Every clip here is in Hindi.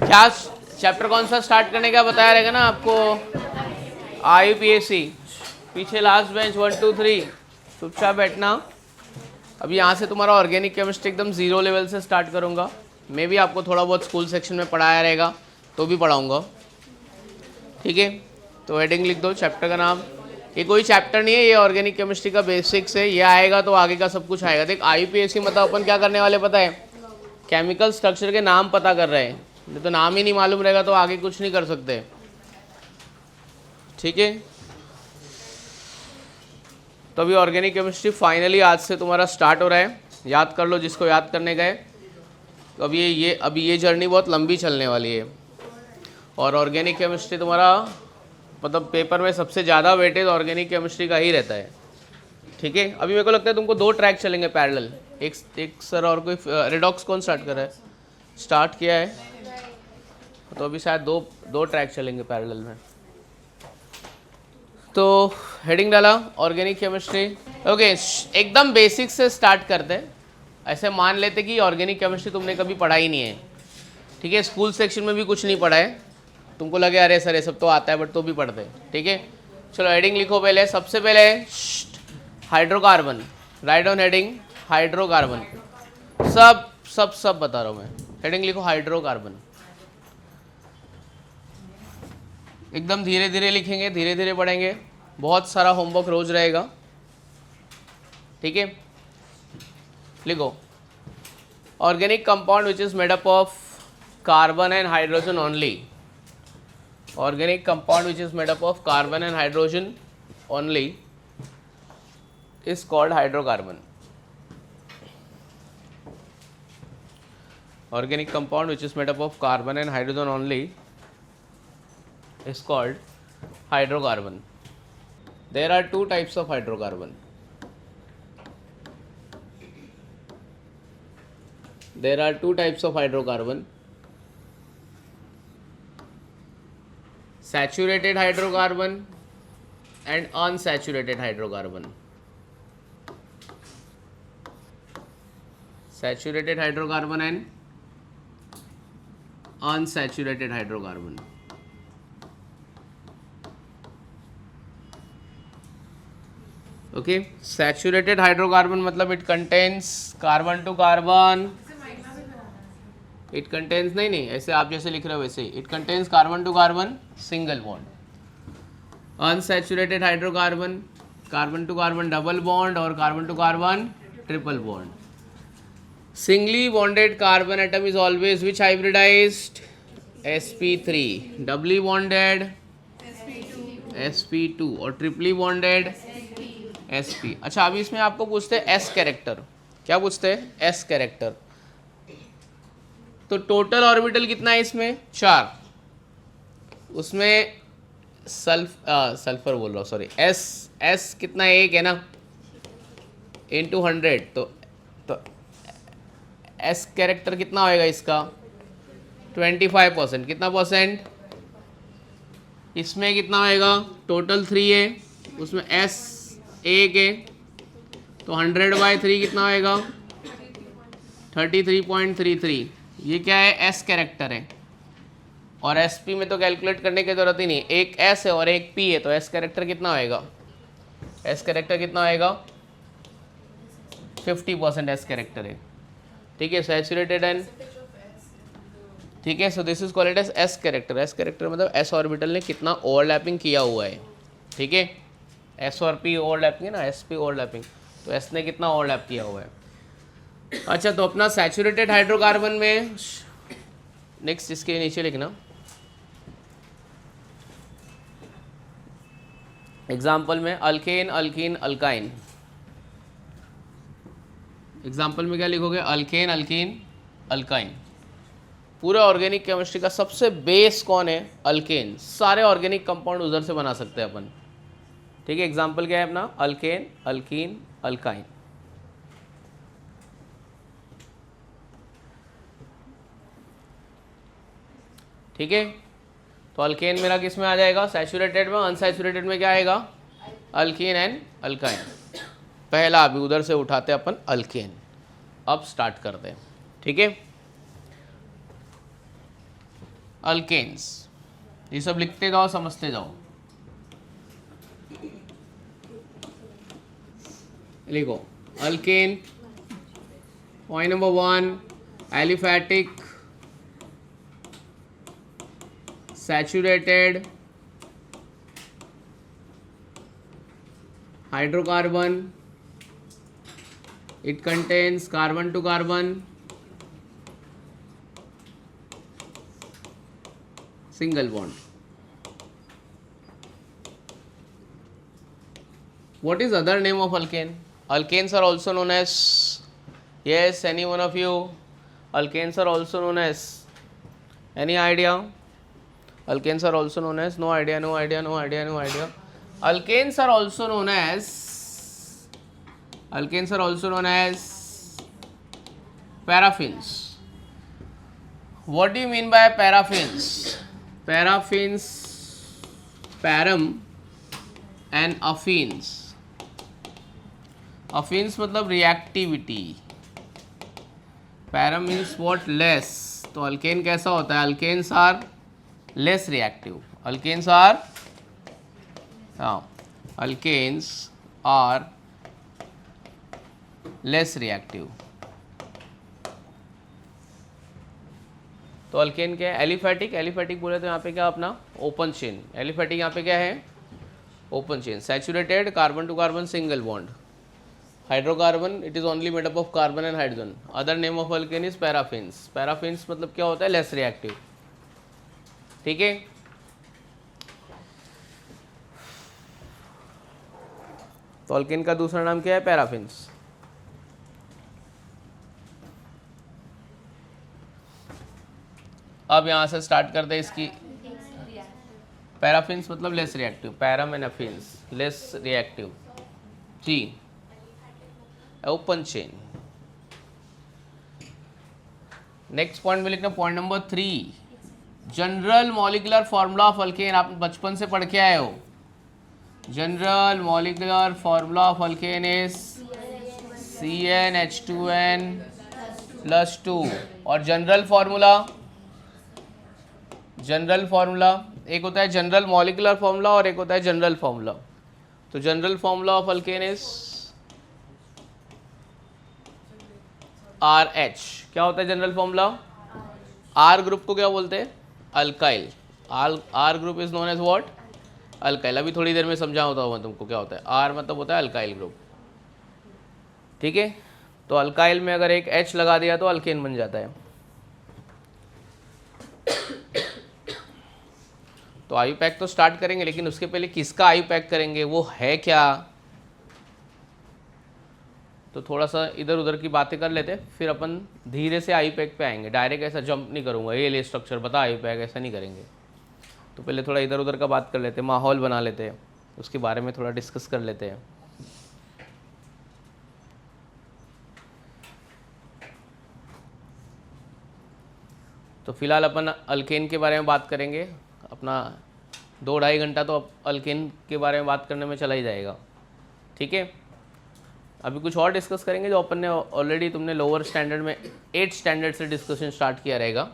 क्या चैप्टर कौन सा स्टार्ट करने का बताया रहेगा ना आपको? IUPAC। पीछे लास्ट बेंच 1 2 3, चुपचाप बैठना। अब यहाँ से तुम्हारा ऑर्गेनिक केमिस्ट्री एकदम जीरो लेवल से स्टार्ट करूँगा। मैं भी आपको थोड़ा बहुत स्कूल सेक्शन में पढ़ाया रहेगा तो भी पढ़ाऊँगा, ठीक है? तो हेडिंग लिख दो चैप्टर का नाम। ये कोई चैप्टर नहीं है, ये ऑर्गेनिक केमिस्ट्री का बेसिक्स है। ये आएगा तो आगे का सब कुछ आएगा। देख IUPAC मतलब अपन क्या करने वाले पता है? केमिकल स्ट्रक्चर के नाम पता कर रहे हैं। नहीं तो नाम ही नहीं मालूम रहेगा तो आगे कुछ नहीं कर सकते, ठीक है? तो अभी ऑर्गेनिक केमिस्ट्री फाइनली आज से तुम्हारा स्टार्ट हो रहा है। याद कर लो जिसको याद करने गए। तो अभी ये जर्नी बहुत लंबी चलने वाली है। और ऑर्गेनिक केमिस्ट्री तुम्हारा मतलब पेपर में सबसे ज़्यादा वेटेज ऑर्गेनिक केमिस्ट्री का ही रहता है, ठीक है? अभी मेरे को लगता है तुमको 2 ट्रैक चलेंगे पैरेलल। एक सर और कोई रेडॉक्स कौन स्टार्ट कर रहा है? स्टार्ट किया है तो अभी शायद दो ट्रैक चलेंगे पैरेलल में। तो हेडिंग डाला ऑर्गेनिक केमिस्ट्री। ओके, एकदम बेसिक से स्टार्ट करते हैं। ऐसे मान लेते कि ऑर्गेनिक केमिस्ट्री तुमने कभी पढ़ा ही नहीं है, ठीक है? स्कूल सेक्शन में भी कुछ नहीं पढ़ा है, तुमको लगे अरे सर ये सब तो आता है बट तो भी पढ़ते हैं, ठीक है? चलो हेडिंग लिखो पहले। सबसे पहले hydrocarbon, write down heading hydrocarbon. सब बता रहा हूँ मैं। हेडिंग लिखो हाइड्रोकार्बन। एकदम धीरे धीरे लिखेंगे, धीरे धीरे पढ़ेंगे। बहुत सारा होमवर्क रोज रहेगा, ठीक है? लिखो organic compound which is made up of carbon and hydrogen only. Organic compound which is made up of carbon and hydrogen only is called hydrocarbon. Organic compound which is made up of carbon and hydrogen only is called hydrocarbon. There are 2 types of hydrocarbon. There are 2 types of hydrocarbon. Saturated hydrocarbon and unsaturated hydrocarbon. Saturated hydrocarbon and unsaturated hydrocarbon. Okay, saturated hydrocarbon मतलब it contains carbon to carbon. It contains नहीं ऐसे आप जैसे लिख रहे हो वैसे ही। It contains carbon to carbon single bond. Unsaturated hydrocarbon carbon to carbon double bond और carbon to carbon triple bond. Singly bonded carbon atom is always which hybridized? sp3। Doubly bonded sp2 और ट्रिपली बॉन्डेड sp। अच्छा, अभी इसमें आपको पूछते हैं s कैरेक्टर। क्या पूछते हैं? s character. तो टोटल ऑर्बिटल कितना है इसमें? 4। उसमें सल्फर बोल रहा हूँ, सॉरी, एस कितना है? 1 है ना, इंटू 100। तो एस कैरेक्टर कितना होएगा इसका? 25%। कितना परसेंट? इसमें कितना होएगा? टोटल 3 है, उसमें एस 1 है, तो 100/3 कितना होएगा? 33.33। ये क्या है? एस कैरेक्टर है। और एस पी में तो कैलकुलेट करने की जरूरत ही नहीं, एक एस है और एक पी है, तो एस कैरेक्टर कितना होएगा? एस कैरेक्टर कितना होएगा? 50% एस कैरेक्टर है, ठीक है? सैचुरेटेड एंड, ठीक है? So this is called as S character. S character मतलब एस ऑर्बिटल ने कितना ओवरलैपिंग किया हुआ है, ठीक है? एस और पी ओवरलैपिंग है ना, एस पी ओवरलैपिंग, तो एस ने कितना ओवरलैप किया हुआ है। अच्छा, तो अपना सैचुरेटेड हाइड्रोकार्बन में नेक्स्ट इसके नीचे लिखना एग्जाम्पल में अल्केन अल्कीन अल्काइन। एग्जाम्पल में क्या लिखोगे? Alkane alkene alkyne. पूरे ऑर्गेनिक केमिस्ट्री का सबसे बेस कौन है? अल्केन। सारे ऑर्गेनिक कंपाउंड उधर से बना सकते हैं अपन, ठीक है? एग्जाम्पल क्या है अपना? Alkane alkene alkyne. ठीक है? तो अल्केन मेरा किस में आ जाएगा? सैचुरेटेड में। अनसैचुरेटेड में क्या आएगा? Alkyne and alkyne. पहला अभी उधर से उठाते अपन अल्केन। अब स्टार्ट करते हैं, ठीक है? अल्केन्स, ये सब लिखते जाओ, समझते जाओ। लिखो alkane, point number 1, aliphatic, saturated, hydrocarbon, it contains carbon to carbon, single bond. What is other name of alkane? Alkanes are also known as, yes, any one of you? Alkanes are also known as, any idea? Alkanes are also known as, no idea, no idea, no idea, no idea. Alkanes are also known as, alkanes are also known as paraffins. What do you mean by paraffins? Paraffins, param and affines. Affines मतलब reactivity. Param means what? Less. तो अल्केन कैसा होता है? Alkanes are less reactive. Alkanes are, हाँ, अल्केन्स आर लेस रिएक्टिव. तो अल्केन क्या है? एलिफैटिक. एलिफैटिक बोले तो यहाँ पे क्या अपना ओपन चेन. एलिफैटिक यहाँ पे क्या है? Open chain. Saturated, carbon to carbon single bond. Hydrocarbon, it is only made up of carbon and hydrogen. Other name of alkane is paraffins. Paraffins मतलब क्या होता है? Less reactive. ठीक है. तो अल्केन का दूसरा नाम क्या है? पैराफिन्स. अब यहाँ से स्टार्ट करते हैं इसकी. पैराफिन्स मतलब लेस रिएक्टिव. पैरम एंड अफिन्स लेस रिएक्टिव. जी, ओपन चेन. नेक्स्ट पॉइंट में लिखना point number 3, general molecular formula of alkane. आप बचपन से पढ़ के आए हो. General molecular formula of alkane is CnH2n+2. और जनरल फार्मूला एक होता है जनरल मॉलिक्यूलर फार्मूला और एक होता है जनरल फार्मूला. तो general formula of alkane is RH. क्या होता है जनरल फार्मूला? R ग्रुप को क्या बोलते हैं? Alkyl. R group is known as what? Alkyl. अभी थोड़ी देर में समझा होता होगा तुमको क्या होता है. R मतलब होता है अल्काइल ग्रुप. ठीक है. तो अल्काइल में अगर एक H लगा दिया तो अल्केन बन जाता है. तो आयु पैक तो स्टार्ट करेंगे, लेकिन उसके पहले किसका आयु पैक करेंगे, वो है क्या? तो थोड़ा सा इधर उधर की बातें कर लेते, फिर अपन धीरे से आयु पैक पे आएंगे. डायरेक्ट ऐसा जंप नहीं करूँगा, ये ले स्ट्रक्चर बता आयु पैक, ऐसा नहीं करेंगे. तो पहले थोड़ा इधर उधर का बात कर लेते हैं, माहौल बना लेते हैं, उसके बारे में थोड़ा डिस्कस कर लेते हैं. तो फिलहाल अपन अल्केन के बारे में बात करेंगे. अपना 2-2.5 घंटा तो अल्केन के बारे में बात करने में चला ही जाएगा. ठीक है. अभी कुछ और डिस्कस करेंगे जो अपन ने ऑलरेडी, तुमने लोअर स्टैंडर्ड में 8 स्टैंडर्ड से डिस्कशन स्टार्ट किया रहेगा,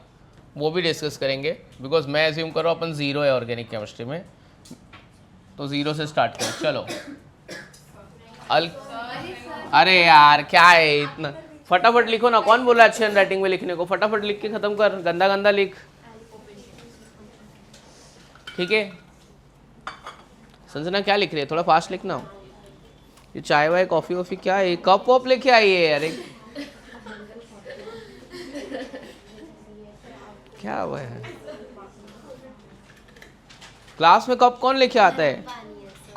वो भी डिस्कस करेंगे. बिकॉज मैं एज्यूम कर रहा हूँ अपन 0 है ऑर्गेनिक केमिस्ट्री में, तो 0 से स्टार्ट करें. चलो. अरे यार क्या है इतना, फटाफट लिखो ना. कौन बोला अच्छी हैंड राइटिंग में लिखने को? फटाफट लिख के खत्म कर, गंदा गंदा लिख. ठीक है. संजना क्या लिख रही है? थोड़ा फास्ट लिखना. ये चाय वाय कॉफी वॉफी क्या है? कप वॉप लेके आई है यार. क्या हुआ है? क्लास में कप कौन लेके आता है?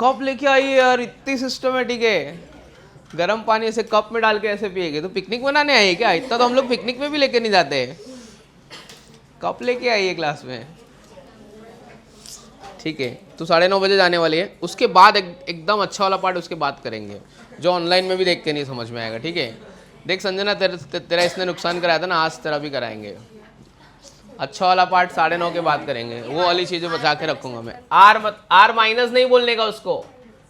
कप लेके आई है यार, इतनी सिस्टमेटिक है. गर्म पानी ऐसे कप में डाल के ऐसे पिएगे. तो पिकनिक मनाने आई है क्या? इतना तो हम लोग पिकनिक में भी लेके नहीं जाते. कप लेके आई है क्लास में. ठीक है. तो 9:30 बजे जाने वाली है. उसके बाद एकदम अच्छा वाला पार्ट उसके बाद करेंगे, जो ऑनलाइन में भी देख के नहीं समझ में आएगा. ठीक है. देख संजना, तेरा इसने नुकसान कराया था ना, आज तेरा भी कराएंगे. अच्छा वाला पार्ट 9:30 के बाद करेंगे. वो वाली चीज़ें बचा के रखूंगा मैं. आर माइनस नहीं बोलने का उसको.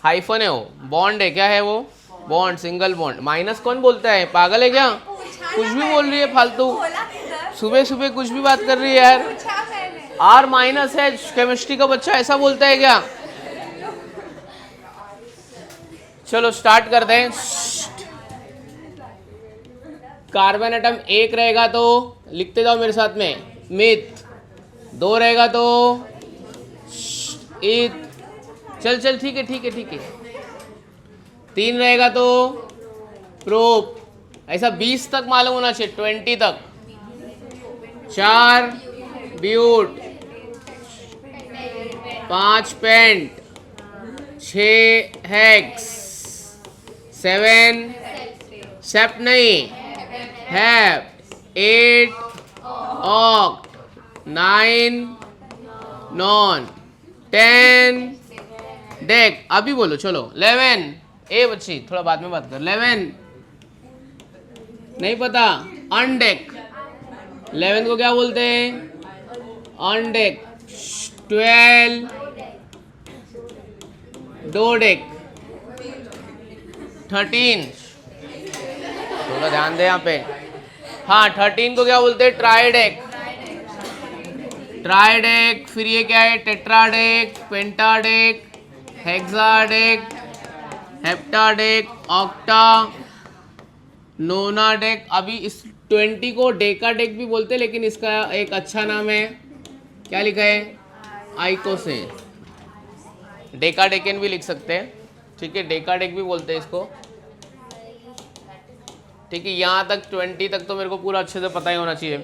हाइफन है वो. बॉन्ड है. क्या है वो? Bond, single bond. माइनस कौन बोलता है? पागल है क्या? कुछ भी बोल रही है फालतू. सुबह सुबह कुछ भी बात कर रही है यार. R माइनस एच, केमिस्ट्री का बच्चा ऐसा बोलता है क्या? चलो स्टार्ट करते हैं। कार्बन एटम एक रहेगा तो लिखते जाओ मेरे साथ में, मिथ। दो रहेगा तो इत। चल चल, ठीक है ठीक है ठीक है। तीन रहेगा तो प्रोप। ऐसा 20 तक मालूम होना चाहिए, 20 तक। चार ब्यूट, 5 पेंट, 6 हेक्स, 7 सेप्ट नहीं हैप, 8 ऑक्ट, 9 नॉन, 10 डेक। अभी बोलो चलो। 11 ए बच्ची थोड़ा बाद में बात कर। 11 नहीं पता, अनडेक। 11 को क्या बोलते हैं? अनडेक। 12 डोडेक। 13 थोड़ा ध्यान दे यहाँ पे। हाँ 13 को क्या बोलते हैं? ट्राइडेक। ट्राइडेक। फिर ये क्या है? टेट्राडेक, पेंटाडेक, हेक्साडेक, हेप्टाडेक, ऑक्टा, नोनाडेक। अभी इस 20 को डेकाडेक भी बोलते हैं, लेकिन इसका एक अच्छा नाम है, क्या लिखा है? आइकोसेन। डेकाडेकन भी लिख सकते हैं, ठीक है, डेकाडेक भी बोलते हैं इसको। ठीक है, यहाँ तक 20 तक तो मेरे को पूरा अच्छे से पता ही होना चाहिए।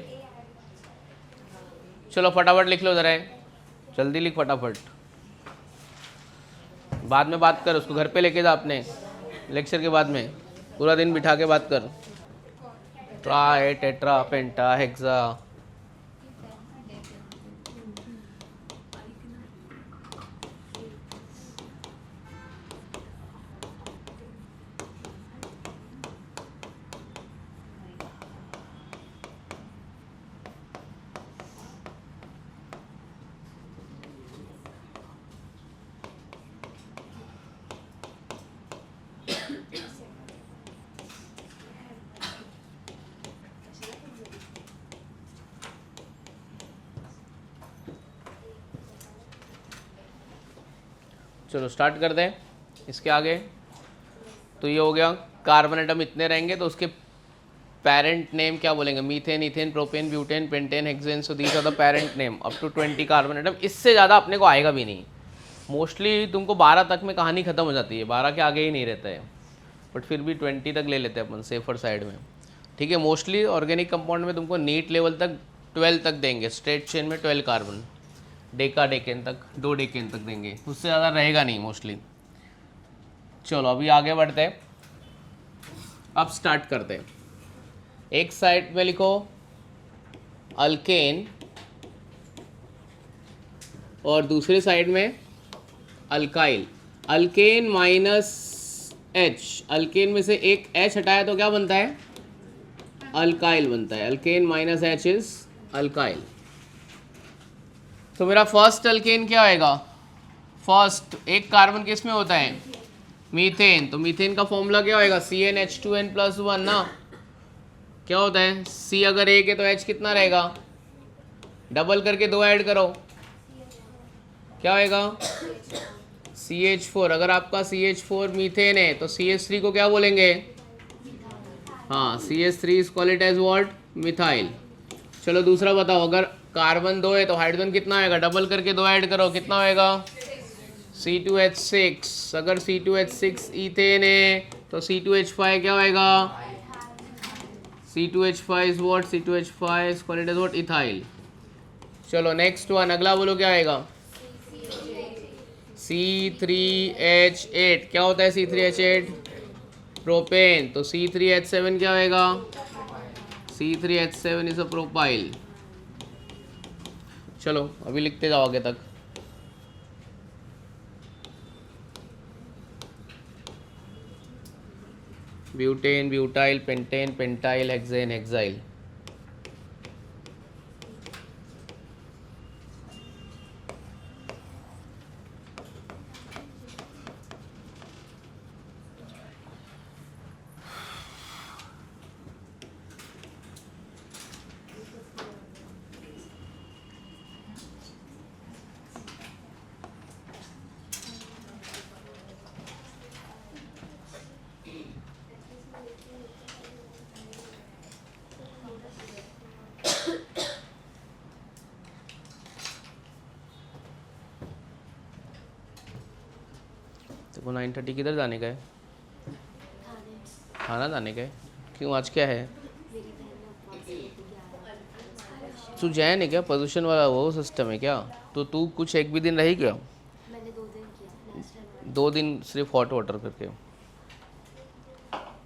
चलो फटाफट लिख लो ज़रा, जल्दी लिख फटाफट। बाद में बात कर, उसको घर पे लेके जा अपने, लेक्चर के बाद में पूरा दिन बिठा के बात कर। ट्राई, टेट्रा, पेंटा, हेक्सा। चलो स्टार्ट कर दें इसके आगे। तो ये हो गया, कार्बन एटम इतने रहेंगे तो उसके पेरेंट नेम क्या बोलेंगे? Methane, ethane, propane, butane, pentane, hexane. So these are the parent name up to 20 carbon atom. इससे ज़्यादा अपने को आएगा भी नहीं। मोस्टली तुमको 12 तक में कहानी ख़त्म हो जाती है, 12 के आगे ही नहीं रहता है, बट फिर भी 20 तक ले लेते हैं अपन, सेफर साइड में। ठीक है, मोस्टली ऑर्गेनिक कंपाउंड में तुमको नीट लेवल तक 12 तक देंगे, स्ट्रेट चेन में 12 कार्बन, डेका डेकेन तक, 2 डेकेन तक देंगे, उससे ज़्यादा रहेगा नहीं मोस्टली। चलो अभी आगे बढ़ते हैं, अब स्टार्ट करते हैं। एक साइड में लिखो अल्केन और दूसरे साइड में alkyl. Alkane minus H, alkane में से एक एच हटाया तो क्या बनता है? अल्काइल बनता है। Alkane minus H is alkyl. तो मेरा फर्स्ट अल्केन क्या आएगा? फर्स्ट एक कार्बन किस में होता है? मीथेन। तो मीथेन का फॉर्मूला क्या होएगा? CnH2n+1 ना। क्या होता है? C अगर एक है तो H कितना रहेगा? डबल करके 2 ऐड करो, क्या होएगा? CH4। अगर आपका CH4 मीथेन है तो CH3 को क्या बोलेंगे? हाँ, CH3 is called it as what? Methyl. चलो दूसरा बताओ, अगर कार्बन 2 है तो हाइड्रोजन कितना होएगा? डबल करके 2 ऐड करो, कितना होएगा? C2H6। अगर C2H6 इथेन है तो C2H5 क्या होएगा? C2H5 is what? C2H5 is called as what? Ethyl. चलो नेक्स्ट वन, अगला बोलो क्या आएगा? C3H8। क्या होता है C3H8? प्रोपेन। तो C3H7 क्या होएगा? C3H7 is a propyl. चलो अभी लिखते जाओ आगे तक। Butane, butyl, pentane, pentyl, hexane, hexyl. तो वो 9:30 किधर जाने का है? खाने खाना जाने का है। क्यों, आज क्या है? मेरी बहन ने उपवास किए थे 11 तू जैन है क्या? पोजिशन वाला वो सिस्टम है क्या? तो तू कुछ एक भी दिन रही क्या? मैंने 2 दिन किया लास्ट टाइम। 2 दिन सिर्फ हॉट वाटर करके?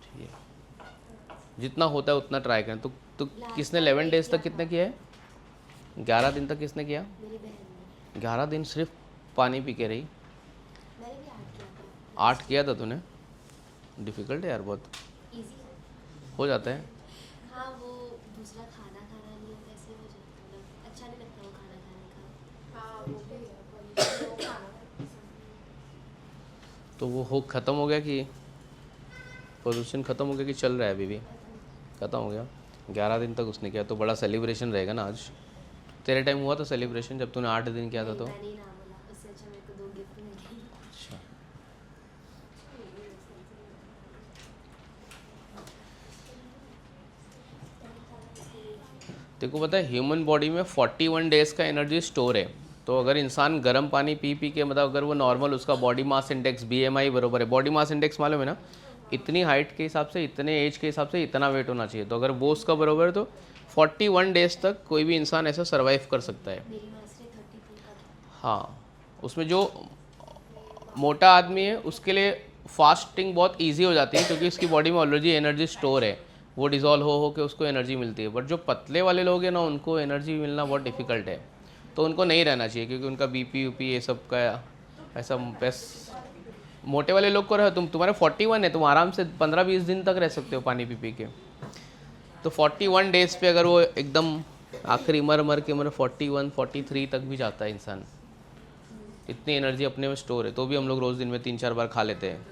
ठीक है, जितना होता है उतना ट्राई करें। तो किसने 11 डेज तक कितने किया है? 11 दिन तक किसने किया? मेरी बहन ने। 11 दिन सिर्फ पानी पी के रही? मैंने भी 8 किया था। 8 किया था तूने? डिफ़िकल्ट है यार, बहुत इजी है। हो जाता है। हाँ वो दूसरा खाना खाना नहीं होता ऐसे हो जाता है, मतलब अच्छा नहीं लगता वो खाना खाने का। हाँ वो भी है तो वो हो ख़त्म हो गया कि पोल्यूशन ख़त्म हो गया कि चल रहा है अभी भी? ख़त्म हो गया। 11 दिन तक उसने किया तो बड़ा सेलिब्रेशन रहेगा ना आज। तेरे टाइम हुआ था सेलिब्रेशन जब तूने 8 दिन किया था तो? मैंने ही ना बोला, उससे अच्छा मेरे को 2 गिफ्ट मिल गए। अच्छा, देखो पता है ह्यूमन बॉडी में 41 डेज़ का एनर्जी स्टोर है। तो अगर इंसान गर्म पानी पी पी के, मतलब अगर वो नॉर्मल, उसका बॉडी मास इंडेक्स BMI बराबर है। बॉडी मास इंडेक्स मालूम है ना? इतनी हाइट के हिसाब से, इतने एज के हिसाब से इतना वेट होना चाहिए। तो अगर वो उसका बराबर है तो 41 डेज़ तक कोई भी इंसान ऐसा सर्वाइव कर सकता है। मेरी मास्टर 33 का था। हाँ, उसमें जो मोटा आदमी है उसके लिए फास्टिंग बहुत इजी हो जाती है क्योंकि उसकी बॉडी में ऑलरेडी एनर्जी स्टोर है, वो डिज़ोल्व हो के उसको एनर्जी मिलती है। बट जो पतले वाले लोग हैं ना, उनको एनर्जी मिलना बहुत डिफ़िकल्ट है। तो उनको नहीं रहना चाहिए क्योंकि उनका BP UP ये सब का ऐसा बस। मोटे वाले लोग को रहो, तुम्हारे 41 है, तुम आराम से 15-20 दिन तक रह सकते हो पानी पी पी के। तो 41 डेज़ पे अगर वो एकदम आखिरी मर के 41 43 तक भी जाता है इंसान, इतनी एनर्जी अपने में स्टोर है। तो भी हम लोग रोज़ दिन में 3-4 बार खा लेते हैं।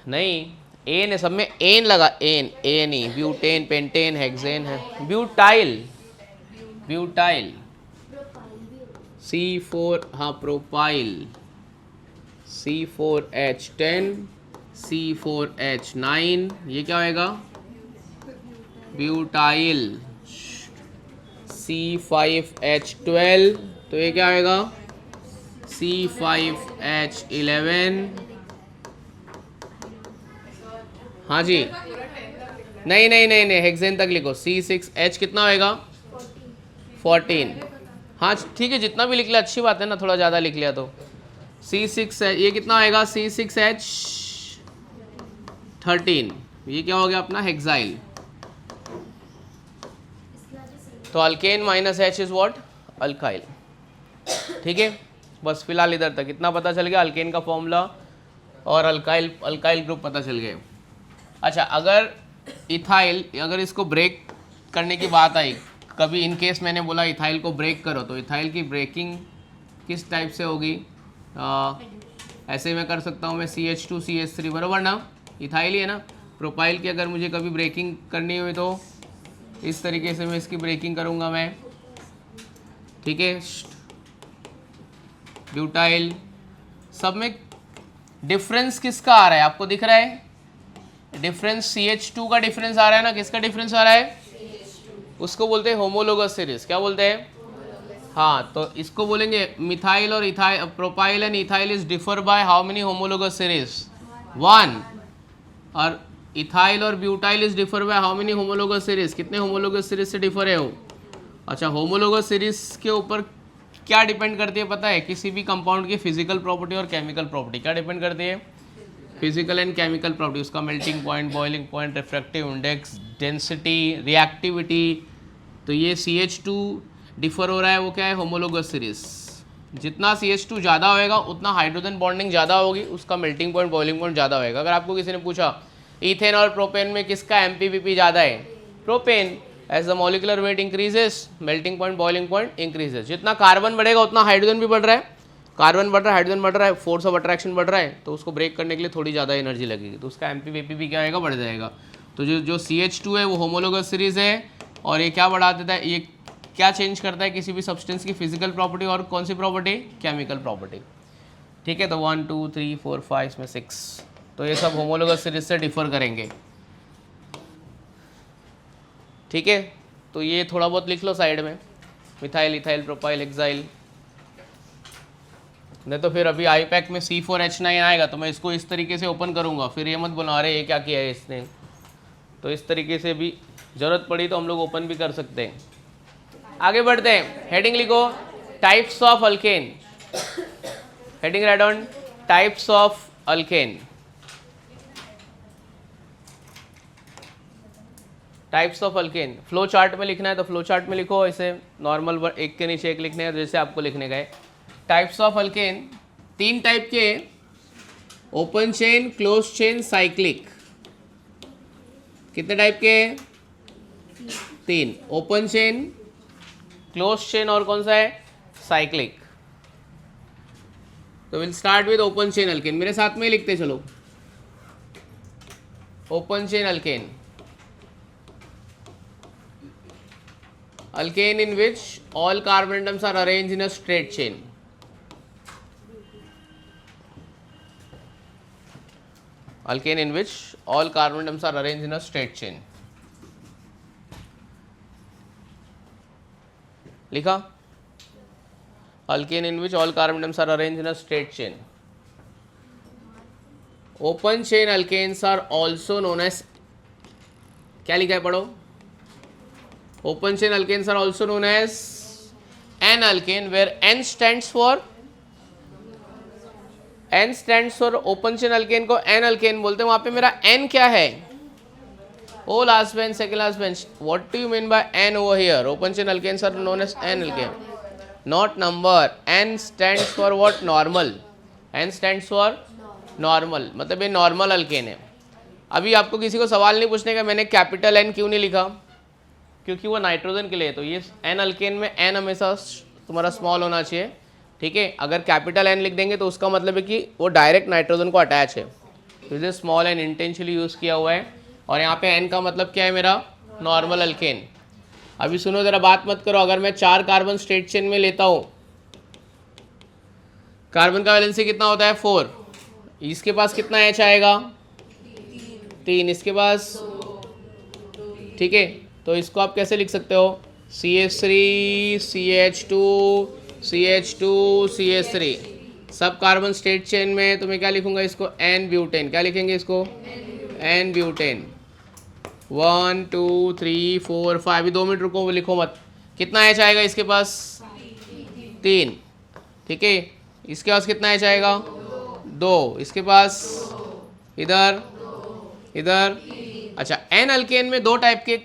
नहीं, एन है सब में, एन लगा, एन ही। ब्यूटेन, पेंटेन, हेक्सेन है। ब्यूटाइल, ब्यूटाइल प्रोफाइल भी होती C4, हाँ प्रोपाइल, C4H10, C4H9, ये क्या होएगा? ब्यूटाइल। C5H12, तो ये क्या होएगा? C5H11। हाँ जी, नहीं नहीं नहीं नहीं, हेक्सेन तक लिखो। C6H कितना होएगा? 14। हाँ ठीक है, जितना भी लिख लिया अच्छी बात है ना, थोड़ा ज़्यादा लिख लिया तो। C6 ये कितना होएगा? C6H13, ये क्या हो गया अपना? हेक्साइल। तो alkane minus H is what? Alkyl. ठीक है, बस फिलहाल इधर तक इतना पता चल गया, अल्केन का फॉर्मूला और अल्काइल ग्रुप पता चल गए। अच्छा, अगर इथाइल, अगर इसको ब्रेक करने की बात आई कभी, इन केस मैंने बोला इथाइल को ब्रेक करो, तो इथाइल की ब्रेकिंग किस टाइप से होगी? ऐसे मैं कर सकता हूँ मैं CH2 CH3 बराबर ना, इथाइल ही है ना। प्रोपाइल की अगर मुझे कभी ब्रेकिंग करनी हुई तो इस तरीके से मैं इसकी ब्रेकिंग करूँगा मैं। ठीक है, ब्यूटाइल, सब में डिफरेंस किसका आ रहा है आपको दिख रहा है? डिफरेंस CH2 का डिफरेंस आ रहा है ना। किसका डिफरेंस आ रहा है? उसको बोलते हैं होमोलोगस सीरीज। क्या बोलते हैं? हाँ, तो इसको बोलेंगे मिथाइल और ethyl, propyl and ethyl is differ by how many homologous series? 1। और इथाइल और butyl is differ by how many homologous series? कितने होमोलोगस सीरीज से डिफर है वो? अच्छा, होमोलोगस सीरीज के ऊपर क्या डिपेंड करती है पता है? किसी भी कंपाउंड की फिजिकल प्रॉपर्टी और केमिकल प्रॉपर्टी। क्या डिपेंड करती है? Physical and chemical property. उसका melting point, boiling point, refractive index, density, reactivity. तो ये CH2 डिफर हो रहा है, वो क्या है? Homologous series. जितना CH2 ज़्यादा होएगा उतना हाइड्रोजन बॉन्डिंग ज़्यादा होगी, उसका मेल्टिंग पॉइंट, बॉइलिंग पॉइंट ज़्यादा होएगा। अगर आपको किसी ने पूछा इथेन और प्रोपेन में किसका MPVP ज़्यादा है? Propane. As the molecular weight increases, melting point, boiling point increases. जितना कार्बन बढ़ेगा उतना हाइड्रोजन भी बढ़ रहा है। कार्बन बढ़ रहा है, हाइड्रोजन बढ़ रहा है, फोर्स ऑफ अट्रैक्शन बढ़ रहा है, तो उसको ब्रेक करने के लिए थोड़ी ज़्यादा एनर्जी लगेगी, तो उसका MPVP भी क्या आएगा? बढ़ जाएगा। तो जो CH2 है वो होमोलोगस सीरीज है, और ये क्या बढ़ा देता है? ये क्या चेंज करता है किसी भी सब्सटेंस की? फिजिकल प्रॉपर्टी और कौन सी प्रॉपर्टी? Chemical property. ठीक है, तो 1 2 3 4 5 इसमें 6, तो ये सब होमोलोगस सीरीज से डिफर करेंगे। ठीक है, तो ये थोड़ा बहुत लिख लो साइड में, मिथाइल, इथाइल, प्रोपाइल, हेक्साइल। नहीं तो फिर अभी आई पैक में C4H9 आएगा तो मैं इसको इस तरीके से ओपन करूँगा, फिर ये मत बोला अरे ये क्या किया है इसने। तो इस तरीके से भी ज़रूरत पड़ी तो हम लोग ओपन भी कर सकते हैं। आगे बढ़ते हैं, हेडिंग लिखो types of alkane. Heading right on types of alkane. Types of alkane flow chart में लिखना है तो फ्लो चार्ट में लिखो, ऐसे नॉर्मल एक के नीचे एक लिखने हैं जैसे आपको लिखने का है। टाइप्स ऑफ अल्केन 3 टाइप के, open chain, close chain, cyclic. कितने टाइप के? 3, ओपन चेन, क्लोज चेन और कौन सा है? साइक्लिक। तो will start with open chain alkane, मेरे साथ में ही लिखते चलो। Open chain alkane, alkane in which all carbon atoms are arranged in a straight chain. Alkane in which all carbon atoms are arranged in a straight chain. लिखा? Alkane in which all carbon atoms are arranged in a straight chain. Open chain alkanes are also known as, क्या लिखा है पढ़ो? Open chain alkanes are also known as N alkane, where N stands for open chain alkane को N alkane बोलते हैं। वहाँ पे मेरा N क्या है? O last bench, second last bench. What do you mean by N over here? Open chain alkanes are known as N alkane. Not number. N stands for what? Normal. N stands for normal. मतलब ये normal alkane है। अभी आपको किसी को सवाल नहीं पूछने का मैंने कैपिटल N क्यों नहीं लिखा, क्योंकि वो नाइट्रोजन के लिए है। तो ये एन अल्केन में एन हमेशा तुम्हारा स्मॉल होना चाहिए, ठीक है। अगर कैपिटल एन लिख देंगे तो उसका मतलब है कि वो डायरेक्ट नाइट्रोजन को अटैच है, तो इसे स्मॉल एन इंटेंशनली यूज़ किया हुआ है। और यहाँ पे एन का मतलब क्या है? मेरा नॉर्मल अल्केन। अभी सुनो ज़रा, बात मत करो। अगर मैं 4 कार्बन स्ट्रेट चेन में लेता हूँ, कार्बन का वैलेंसी कितना होता है? 4। इसके पास कितना एच आएगा? 3। इसके पास, ठीक है। तो इसको आप कैसे लिख सकते हो? CH3 CH2 CH2 CH3, सब कार्बन स्ट्रेट चेन में। तो मैं क्या लिखूंगा इसको? N butane. क्या लिखेंगे इसको? N butane. 1 2 3 4 5। अभी 2 मिनट रुको, लिखो मत। कितना एच आएगा इसके पास? 3, ठीक है। इसके पास कितना एच आएगा? 2। इसके पास इधर इधर। अच्छा, N अल्केन में 2 टाइप के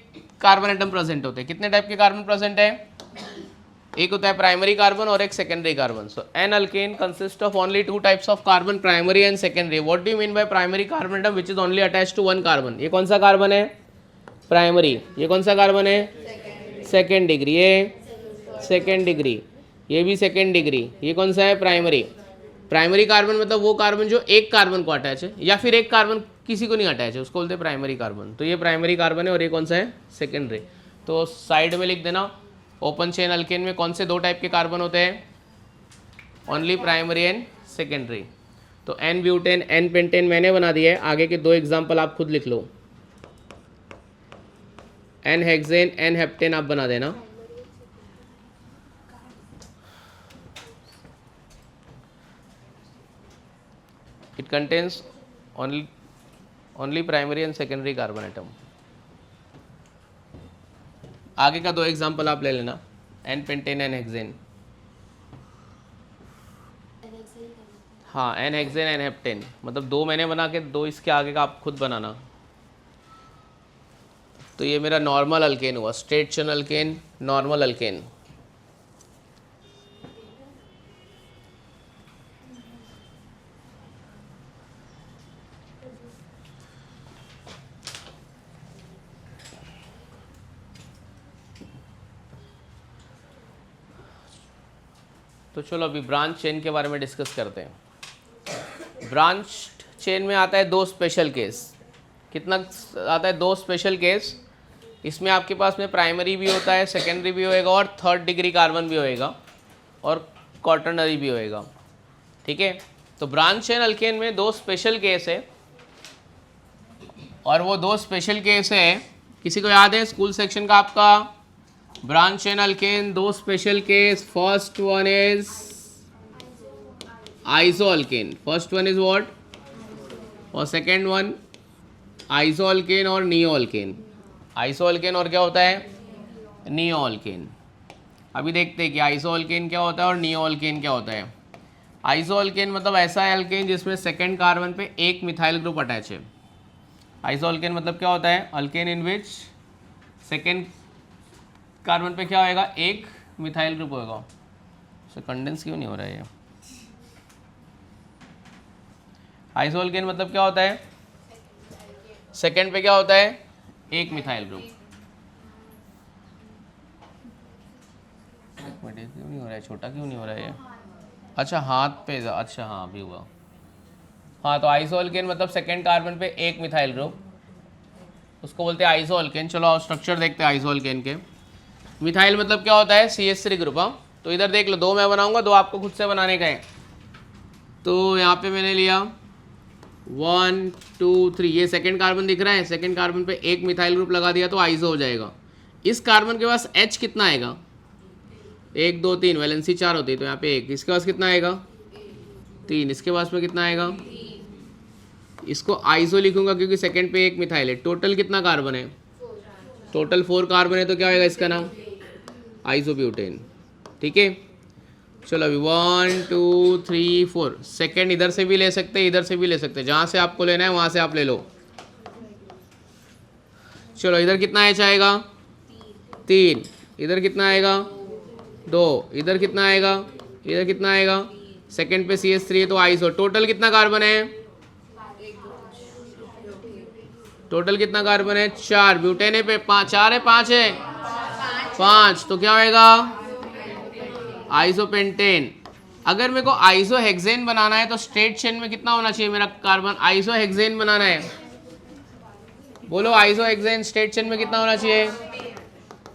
कार्बन एटम प्रेजेंट होते हैं। कितने टाइप के कार्बन प्रेजेंट है? एक होता है प्राइमरी कार्बन और एक secondary carbon. So an alkane consist of only 2 types of carbon, primary and secondary. What do you mean by primary carbon atom which is only attached to 1 carbon? ये कौन सा कार्बन है? प्राइमरी। ये कौन सा कार्बन है? Second degree. ये सेकेंड डिग्री, ये भी सेकेंड डिग्री। ये कौन सा है? प्राइमरी। प्राइमरी कार्बन मतलब वो कार्बन जो एक कार्बन को अटैच है, या फिर एक कार्बन किसी को नहीं अटैच है, उसको बोलते हैं प्राइमरी कार्बन। तो ये प्राइमरी कार्बन है और ये कौन सा है? सेकेंडरी। तो साइड में लिख देना, ओपन चेन अल्केन में कौन से 2 टाइप के कार्बन होते हैं? Only primary and secondary. तो एन ब्यूटेन, एन पेंटेन मैंने बना दिया है। आगे के 2 एग्जाम्पल आप खुद लिख लो। एन हेक्सेन, एन हेप्टेन आप बना देना। It contains only primary and secondary carbon atom. आगे का 2 एग्जाम्पल आप ले लेना, एन पेंटेन, एन हेक्सेन। हाँ, एन हेक्सेन, एन हेप्टेन, मतलब 2 मैंने बना के 2 इसके आगे का आप खुद बनाना। तो ये मेरा नॉर्मल अल्केन हुआ, straight chain alkane, normal alkane. तो चलो अभी ब्रांच चेन के बारे में डिस्कस करते हैं। ब्रांच चेन में आता है 2 स्पेशल केस। कितना आता है? 2 स्पेशल केस। इसमें आपके पास में प्राइमरी भी होता है, सेकेंडरी भी होएगा और 3rd डिग्री कार्बन भी होएगा और क्वाटरनरी भी होएगा, ठीक है। तो ब्रांच चेन अल्केन में 2 स्पेशल केस है, और वो 2 स्पेशल केस है, किसी को याद है स्कूल सेक्शन का आपका? Branch chain alkane 2 special case. First one is isoalkane, first one is what, और सेकेंड वन आइसोअल्केन और नियोअल्केन। आइसोअल्केन और क्या होता है, नियोअल्केन। अभी देखते हैं कि आइसोअल्केन क्या होता है और नियोअल्केन क्या होता है। आइसोअल्केन मतलब ऐसा है अल्केन जिसमें सेकेंड कार्बन पे एक मिथाइल ग्रुप अटैच है। आइसोअल्केन मतलब क्या होता है, अल्केन इन विच सेकेंड कार्बन पे क्या होएगा, एक मिथाइल ग्रुप होएगा। तो कंडेंस क्यों नहीं हो रहा है ये। आइसोअल्केन मतलब क्या होता है, सेकेंड पे क्या होता है, एक मिथाइल ग्रुप। एक मिनट, क्यों नहीं हो रहा है, छोटा क्यों नहीं हो रहा है ये। अच्छा हाथ पे, अच्छा हाँ अभी हुआ। हाँ तो आइसोअल्केन मतलब सेकेंड कार्बन पे एक मिथाइल ग्रुप, उसको बोलते हैं आइसोअल्केन। चलो और स्ट्रक्चर देखते हैं आइसोअल्केन के। मिथाइल मतलब क्या होता है, CH3 ग्रुप। हाँ तो इधर देख लो, दो मैं बनाऊंगा, दो आपको खुद से बनाने का है। तो यहाँ पे मैंने लिया 1 2 3, ये सेकेंड कार्बन दिख रहा है, सेकेंड कार्बन पे एक मिथाइल ग्रुप लगा दिया तो आइसो हो जाएगा। इस कार्बन के पास H कितना आएगा, 1 2 3, वैलेंसी 4 होती है तो यहाँ पे एक, इसके पास कितना आएगा 3, इसके पास में कितना आएगा, इसको आइसो लिखूंगा क्योंकि सेकेंड पे एक मिथाइल है। टोटल कितना कार्बन है, टोटल 4 कार्बन है, तो क्या होगा इसका नाम, आइसोब्यूटेन। ठीक है, चलो अभी 1 2 3 4, सेकेंड इधर से भी ले सकते हैं, इधर से भी ले सकते हैं, जहाँ से आपको लेना है वहाँ से आप ले लो। चलो इधर कितना H आएगा, 3, इधर कितना आएगा 2, इधर कितना आएगा, इधर कितना आएगा, सेकेंड पे CH3 है तो आइसो। टोटल कितना कार्बन है, टोटल कितना कार्बन है 4, ब्यूटेन है पे 5, 4 है 5 है 5, तो क्या होएगा आइसोपेंटेन। अगर मेरे को आइसोहेक्सेन बनाना है तो स्ट्रेट चेन में कितना होना चाहिए मेरा कार्बन, आइसोहेक्सेन बनाना है, बोलो आइसोहेक्सेन स्ट्रेट चेन में कितना होना चाहिए,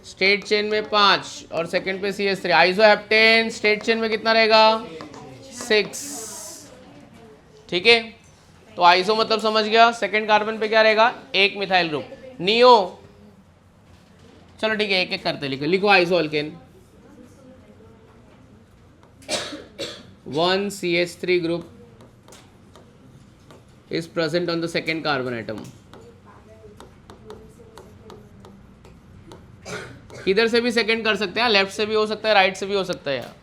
स्ट्रेट चेन में 5 और सेकंड पे CH3। आइसोहेप्टेन स्ट्रेट चेन में कितना रहेगा 6। ठीक है, तो आइसो मतलब समझ गया, सेकंड कार्बन पे क्या रहेगा, एक मिथाइल ग्रुप। नियो, चलो ठीक है एक एक करते लिखो, लिखो आइसोअल्केन। 1 CH3 group is present on the second carbon atom. इधर से भी सेकंड कर सकते हैं, लेफ्ट से भी हो सकता है, राइट से भी हो सकता है।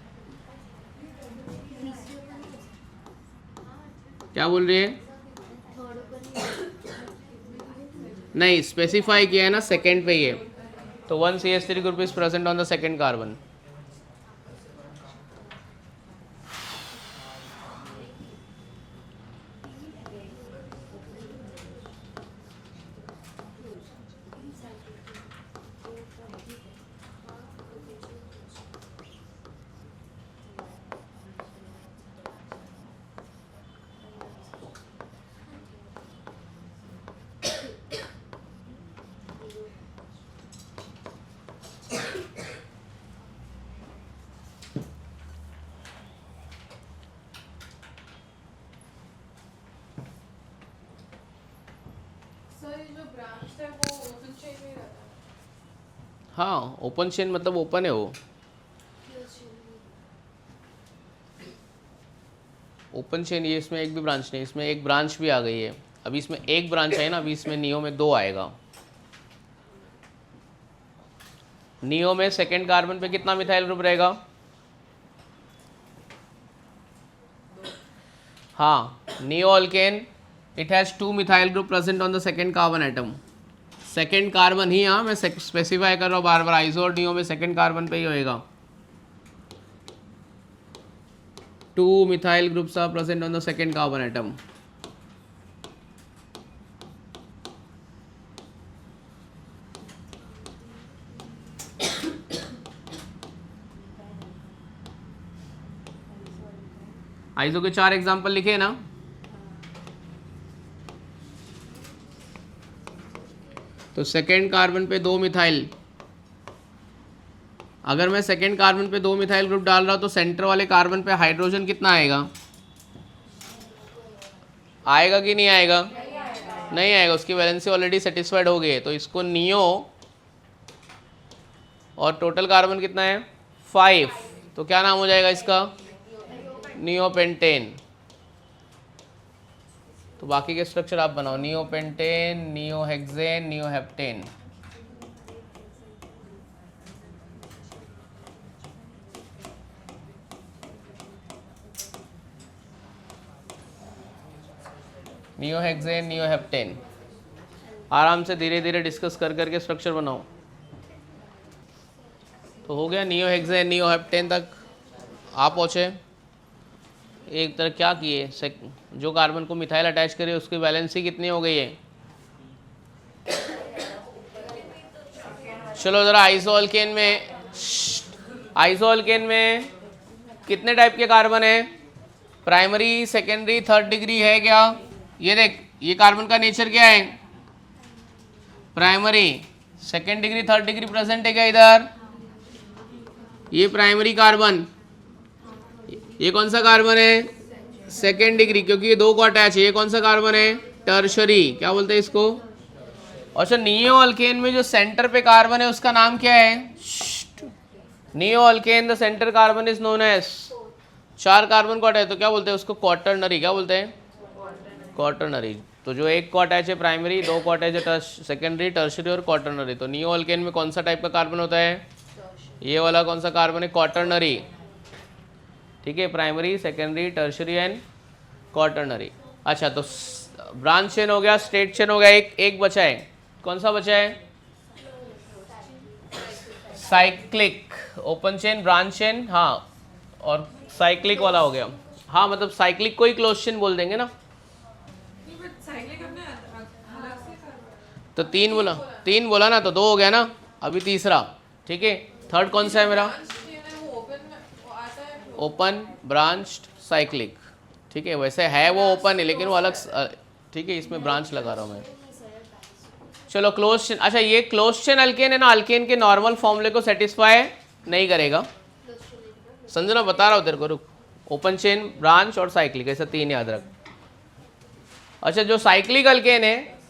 क्या बोल रही है, नहीं स्पेसिफाई किया है ना, सेकंड पे ही है, तो 1 CH3 group is present on the second carbon. हाँ ओपन चेन मतलब ओपन है वो, ओपन चेन। ये इसमें एक भी ब्रांच नहीं, इसमें एक ब्रांच भी आ गई है, अभी इसमें एक ब्रांच है ना, अभी इसमें नियो में 2 आएगा। नियो में सेकेंड कार्बन पे कितना मिथाइल ग्रुप रहेगा, हाँ neo alkane, it has 2 methyl group present on the second carbon atom. Second carbon ही, हाँ मैं स्पेसिफाई कर रहा हूँ बार बार, आइसो और नियो में सेकेंड कार्बन पे ही होएगा। 2 methyl groups are present on the second carbon atom. Iso के 4 एग्जाम्पल लिखे ना, तो सेकेंड कार्बन पे 2 मिथाइल, अगर मैं सेकेंड कार्बन पे 2 मिथाइल ग्रुप डाल रहा हूँ तो सेंटर वाले कार्बन पे हाइड्रोजन कितना आएगा, आएगा कि नहीं आएगा, नहीं आएगा, उसकी वैलेंसी ऑलरेडी सेटिस्फाइड हो गई है, तो इसको नियो, और टोटल कार्बन कितना है 5, तो क्या नाम हो जाएगा इसका, नियोपेंटेन। तो बाकी के स्ट्रक्चर आप बनाओ, नियोपेंटेन, नियोहेक्सेन, नियोहेप्टेन। नियोहेक्सेन, नियोहेप्टेन। आराम से धीरे धीरे डिस्कस कर करके स्ट्रक्चर बनाओ। तो हो गया नियोहेक्सेन, नियोहेप्टेन तक आप पहुँचे। एक तरह क्या किए, जो कार्बन को मिथाइल अटैच करे उसकी वैलेंसी कितनी हो गई है? चलो ज़रा आइसोअल्केन में कितने टाइप के कार्बन है? प्राइमरी, सेकेंडरी, थर्ड डिग्री है क्या? ये देख, ये कार्बन का नेचर क्या है? Primary, second degree, third degree present है क्या इधर? ये प्राइमरी कार्बन, ये कौन सा कार्बन है? सेकेंड डिग्री, क्योंकि ये दो को अटैच है। ये कौन सा कार्बन है? टर्शरी, क्या बोलते हैं इसको? अच्छा, नियो अल्केन में जो सेंटर पे कार्बन है उसका नाम क्या है? Neo alkane the center carbon is known as, 4 carbon को अटैच, तो क्या बोलते हैं उसको? क्वाटरनरी। क्या बोलते हैं? क्वाटरनरी। तो जो एक को अटैच है प्राइमरी, 2 को अटैच है सेकेंडरी, टर्शरी और क्वाटरनरी। तो नियो अल्केन में कौन सा टाइप का कार्बन होता है? ये वाला कौन सा कार्बन है? क्वाटरनरी। ठीक है, primary, secondary, tertiary and quaternary. अच्छा, तो ब्रांच चेन हो गया, स्ट्रेट चेन हो गया, एक बचा है। कौन सा बचा है? Cyclic, open chain, branch chain, हाँ, और साइक्लिक वाला हो गया। हाँ, मतलब साइक्लिक को ही क्लोज चेन बोल देंगे ना। तो 3 बोला ना, तो 2 हो गया ना, अभी तीसरा। ठीक है, थर्ड कौन सा है मेरा? Open, branched, cyclic. ठीक है, वैसे है वो ओपन है लेकिन वो अलग। ठीक है, इसमें ब्रांच लगा रहा हूँ मैं। चलो क्लोज चेन। अच्छा, ये क्लोज चेन अल्केन है ना, अल्केन के नॉर्मल फॉर्मूले को सेटिस्फाई नहीं करेगा। समझना, बता रहा हूँ तेरे को, रुक। ओपन चेन, ब्रांच और साइक्लिक, ऐसा 3 याद रख। अच्छा, जो साइक्लिक अल्केन है,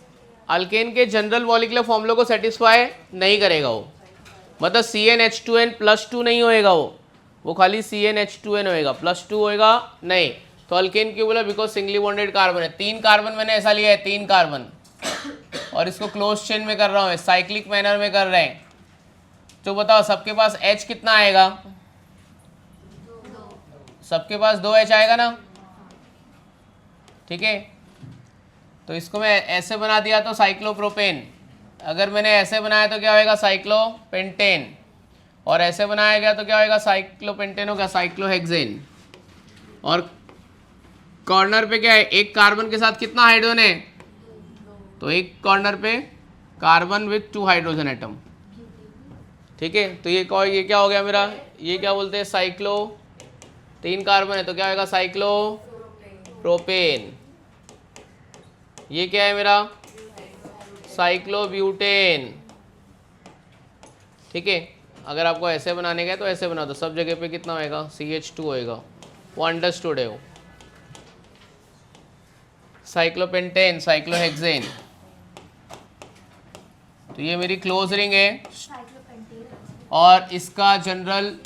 अल्केन के जनरल मॉलिक्यूलर फॉर्मूले को सेटिस्फाई नहीं करेगा वो। मतलब CnH2n+2 नहीं होएगा वो खाली CnH2n होएगा, +2 होएगा नहीं। तो अल्केन क्यों बोला? बिकॉज सिंगली बॉन्डेड कार्बन है। 3 कार्बन मैंने ऐसा लिया है, 3 कार्बन, और इसको क्लोज चेन में कर रहा हूँ, साइक्लिक मैनर में कर रहे हैं। तो बताओ सबके पास H कितना आएगा? सबके पास 2H आएगा ना। ठीक है, तो इसको मैं ऐसे बना दिया तो साइक्लोप्रोपेन। अगर मैंने ऐसे बनाया तो क्या होएगा? साइक्लोपेंटेन। और ऐसे बनाया गया तो क्या होएगा? साइक्लोपेंटेन होगा, साइक्लोहेक्सेन। और कॉर्नर पे क्या है? एक कार्बन के साथ कितना हाइड्रोजन है? तो एक कॉर्नर पे कार्बन विथ 2 हाइड्रोजन एटम। ठीक है, तो ये क्या हो गया मेरा? ये क्या बोलते हैं? साइक्लो, 3 कार्बन है तो क्या होगा? Cyclo propane. ये क्या है मेरा? साइक्लोब्यूटेन। ठीक है, अगर आपको ऐसे बनाने का है तो ऐसे बना दो। सब जगह पे कितना होएगा? CH2 होएगा। वो अंडरस्टूड है वो। Cyclopentane, cyclohexane. तो ये मेरी क्लोज रिंग है और इसका जनरल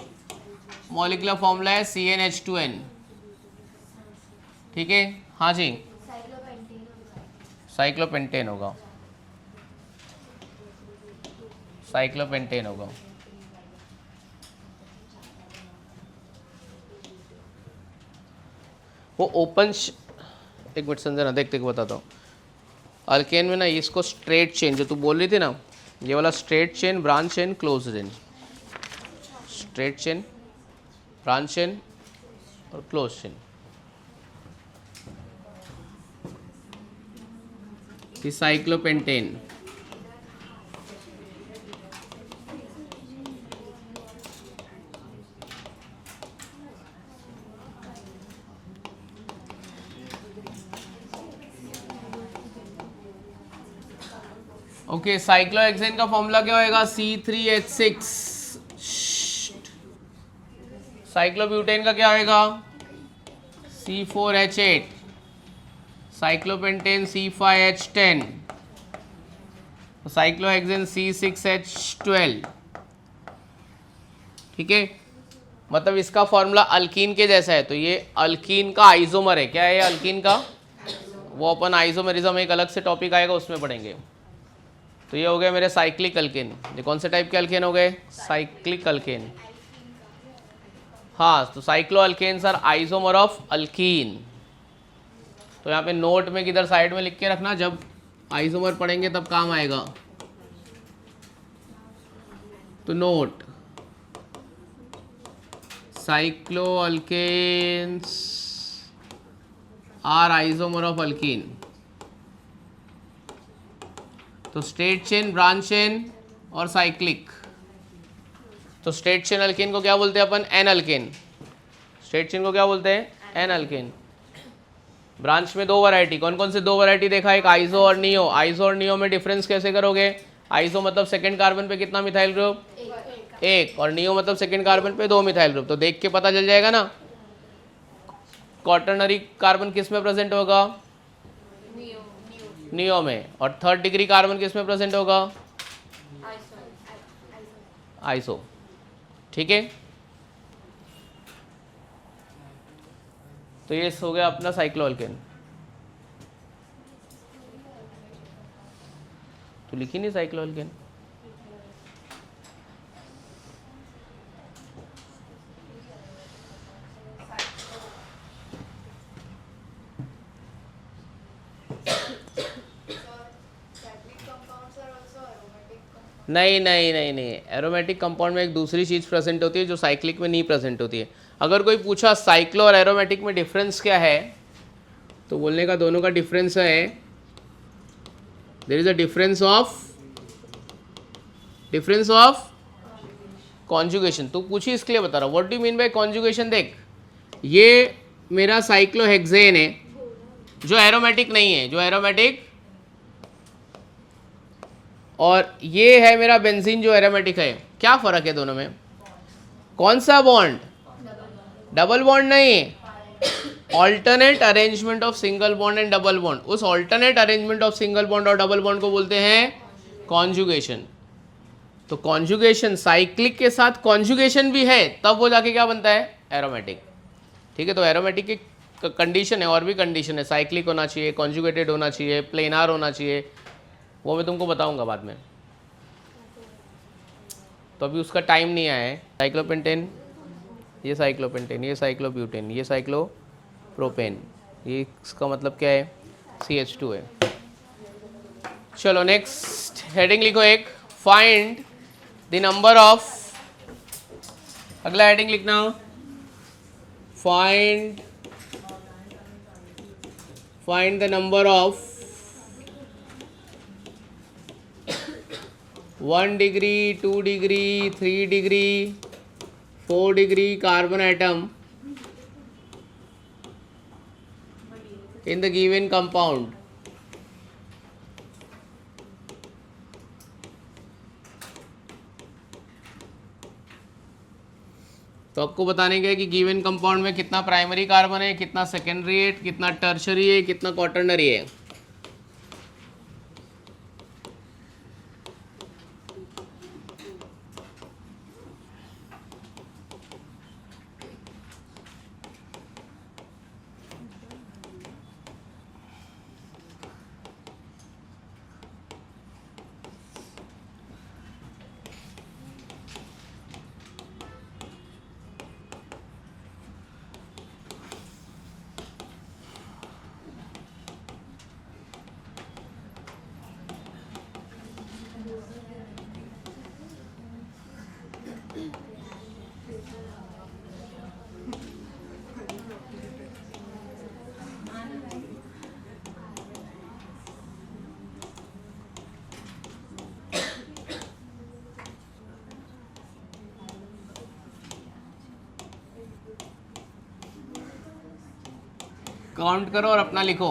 मॉलिक्यूलर फॉर्मूला है CnH2n। ठीक है, हाँ जी, साइक्लोपेंटेन होगा, साइक्लोपेंटेन होगा। वो ओपन एक मिनट समझना, देखते के बताता हूँ। अल्केन में ना इसको स्ट्रेट चेन, जो तू बोल रही थी ना, ये वाला straight chain, branch chain, close chain, straight chain, branch chain और close chain. Cyclopentane. Okay, cyclohexane का फॉर्मूला क्या होएगा? C3H6। साइक्लोब्यूटेन का क्या होएगा? C4H8। Cyclopentane C5H10। Cyclohexane C6H12। ठीक है, मतलब इसका फॉर्मूला अल्कीन के जैसा है। तो ये अल्कीन का आइसोमर है। क्या है ये? अल्कीन का वो अपन आइसोमेरिज्म एक अलग से टॉपिक आएगा उसमें पढ़ेंगे। तो ये हो गए मेरे साइक्लिक अल्केन। ये कौन से टाइप के अल्केन हो गए? Cyclic alkane. हाँ, तो cyclo alkanes are isomer of alkene. तो यहाँ पे नोट में किधर साइड में लिख के रखना, जब आइसोमर पढ़ेंगे तब काम आएगा। तो note, cyclo alkanes are isomer of alkene. तो स्ट्रेट चेन, ब्रांच चेन और साइक्लिक। तो स्ट्रेट चेन अल्केन को क्या बोलते हैं अपन? N alkane. स्ट्रेट चेन को क्या बोलते हैं? N alkane. ब्रांच में दो वैरायटी, कौन कौन से दो वैरायटी देखा? एक आइसो और नियो। आइसो और नियो में डिफरेंस कैसे करोगे? आइसो मतलब सेकंड कार्बन पे कितना मिथाइल ग्रुप? एक। और नियो मतलब सेकंड कार्बन पे दो मिथाइल ग्रुप। तो देख के पता चल जाएगा ना क्वाटरनरी कार्बन किस में प्रेजेंट होगा? नियो में। और थर्ड डिग्री कार्बन किस में प्रेजेंट होगा? आइसो। ठीक है, तो ये हो गया अपना साइक्लो अल्केन। तो लिखी नहीं साइक्लो अल्केन? नहीं नहीं नहीं नहीं, एरोमेटिक कंपाउंड में एक दूसरी चीज़ प्रेजेंट होती है जो साइक्लिक में नहीं प्रेजेंट होती है। अगर कोई पूछा साइक्लो और एरोमेटिक में डिफरेंस क्या है, तो बोलने का दोनों का डिफरेंस है, there is a difference of conjugation. तो पूछी इसके लिए बता रहा हूँ, what do mean by conjugation. देख, ये मेरा साइक्लोहेक्सेन है जो एरोमेटिक नहीं है, जो एरोमेटिक, और ये है मेरा बेंजीन जो एरोमेटिक है। क्या फर्क है दोनों में? कौन सा बॉन्ड? डबल बॉन्ड नहीं, alternate arrangement of single bond and double bond. उस alternate arrangement of single bond और डबल बॉन्ड को बोलते हैं कॉन्जुगेशन। तो कॉन्जुगेशन, साइक्लिक के साथ कॉन्जुगेशन भी है, तब वो जाके क्या बनता है? एरोमेटिक। ठीक है, तो एरोमेटिक की कंडीशन है, और भी कंडीशन है। साइक्लिक होना चाहिए, कॉन्जुगेटेड होना चाहिए, प्लेनार होना चाहिए, वो मैं तुमको बताऊंगा बाद में। तो अभी उसका टाइम नहीं आया है। साइक्लोपेंटेन, ये साइक्लोपेंटेन, ये साइक्लोब्यूटेन, ये साइक्लोप्रोपेन, ये इसका मतलब क्या है? CH2 है। चलो नेक्स्ट हेडिंग लिखो एक, फाइंड द नंबर ऑफ, अगला हेडिंग लिखना, find the number of 1 degree, 2 degree, 3 degree, 4 degree carbon atom in the given compound. तो आपको बताने का है कि गिवन कंपाउंड में कितना प्राइमरी कार्बन है, कितना सेकेंडरी है, कितना टर्शरी है, कितना क्वाटरनरी है। काउंट करो और अपना लिखो।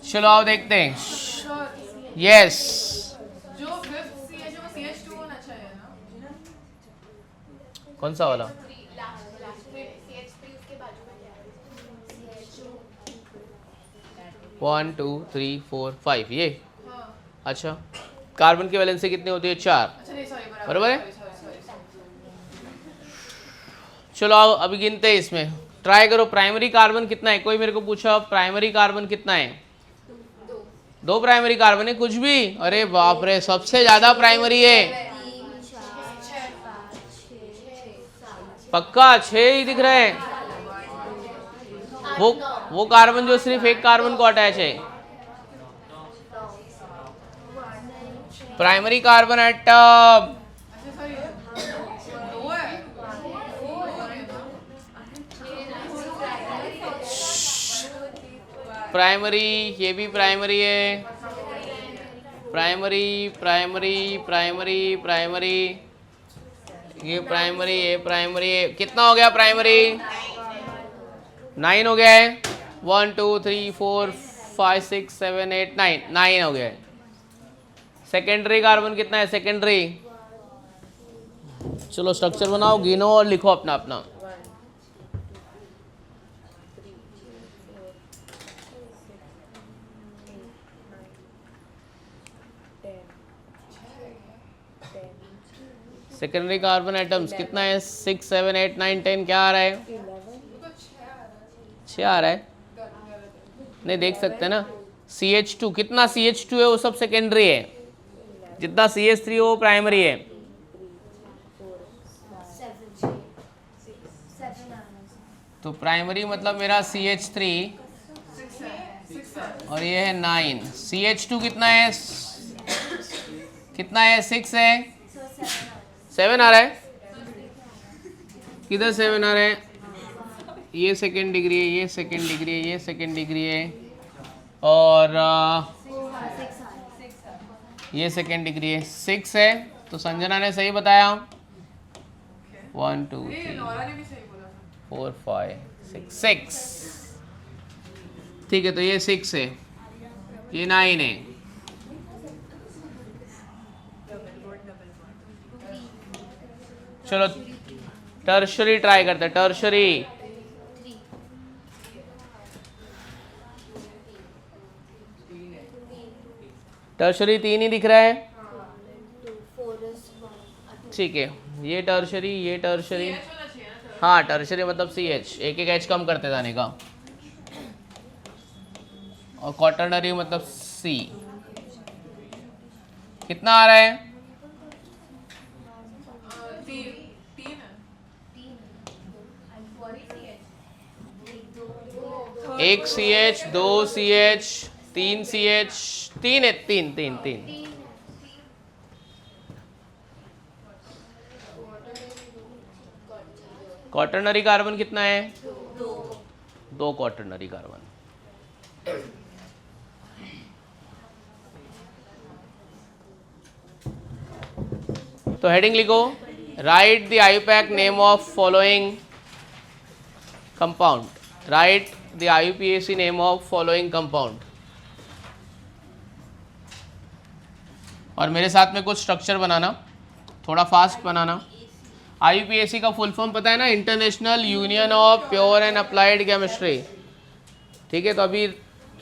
चलो आओ देखते हैं। यस, जो फिफ्थ CH वो CH2 होना चाहिए ना? कौन सा वाला? 1 2 3 4 5 ये हाँ अच्छा कार्बन की वैलेंसी कितनी होती है 4 अच्छा नहीं सॉरी बराबर है? सॉरी चलो आओ अभी गिनते हैं इसमें ट्राई करो प्राइमरी कार्बन कितना है कोई मेरे को पूछा प्राइमरी कार्बन कितना है 2 प्राइमरी कार्बन है कुछ भी अरे बाप रे सबसे ज्यादा प्राइमरी है 3 4 5 6 पक्का 6 ही दिख रहे हैं वो कार्बन जो सिर्फ एक कार्बन को अटैच है प्राइमरी कार्बन एटम अच्छा सॉरी 2 है प्राइमरी ये भी प्राइमरी है प्राइमरी प्राइमरी प्राइमरी प्राइमरी ये प्राइमरी है कितना हो गया प्राइमरी 9 हो गया है 1 2 3 4 5 6 7 8 9 हो गया है सेकेंडरी कार्बन कितना है सेकेंडरी चलो स्ट्रक्चर बनाओ गिनो और लिखो अपना अपना सेकेंडरी कार्बन एटम्स कितना है 6 7 8 9 10 क्या आ रहा है 6 आ रहा है नहीं देख सकते ना CH2 कितना CH2 है वो सब सेकेंडरी है जितना CH3 हो वो प्राइमरी है 7 तो प्राइमरी मतलब मेरा CH3 और ये है 9 CH2 कितना है 6 है 7 आ रहा है किधर 7 आ रहा है ये सेकेंड डिग्री है ये सेकेंड डिग्री है ये सेकेंड डिग्री है और ये सेकेंड डिग्री है 6 है तो संजना ने सही बताया 1 2 ये 3 नौरा ने भी सही बोला 4 5 6 ठीक है तो ये 6 है ये 9 है चलो टर्शरी ट्राई करते हैं टर्शरी टर्शरी 3 ही दिख रहा है 2 4 is 1 ठीक है ये टर्शरी होना चाहिए ना सर हाँ टर्शरी मतलब CH एक H कम करते जाने का और क्वाटरनरी मतलब C कितना आ रहा है 3 है एक CH 2 CH 3 CH 3 है 3 क्वाटरनरी कार्बन कितना है 2 क्वाटरनरी कार्बन तो हेडिंग लिखो right the IUPAC name of following compound right the IUPAC name of following compound और मेरे साथ में कुछ स्ट्रक्चर बनाना थोड़ा फास्ट बनाना IUPAC का फुल फॉर्म पता है ना international union of pure and applied chemistry ठीक है तो अभी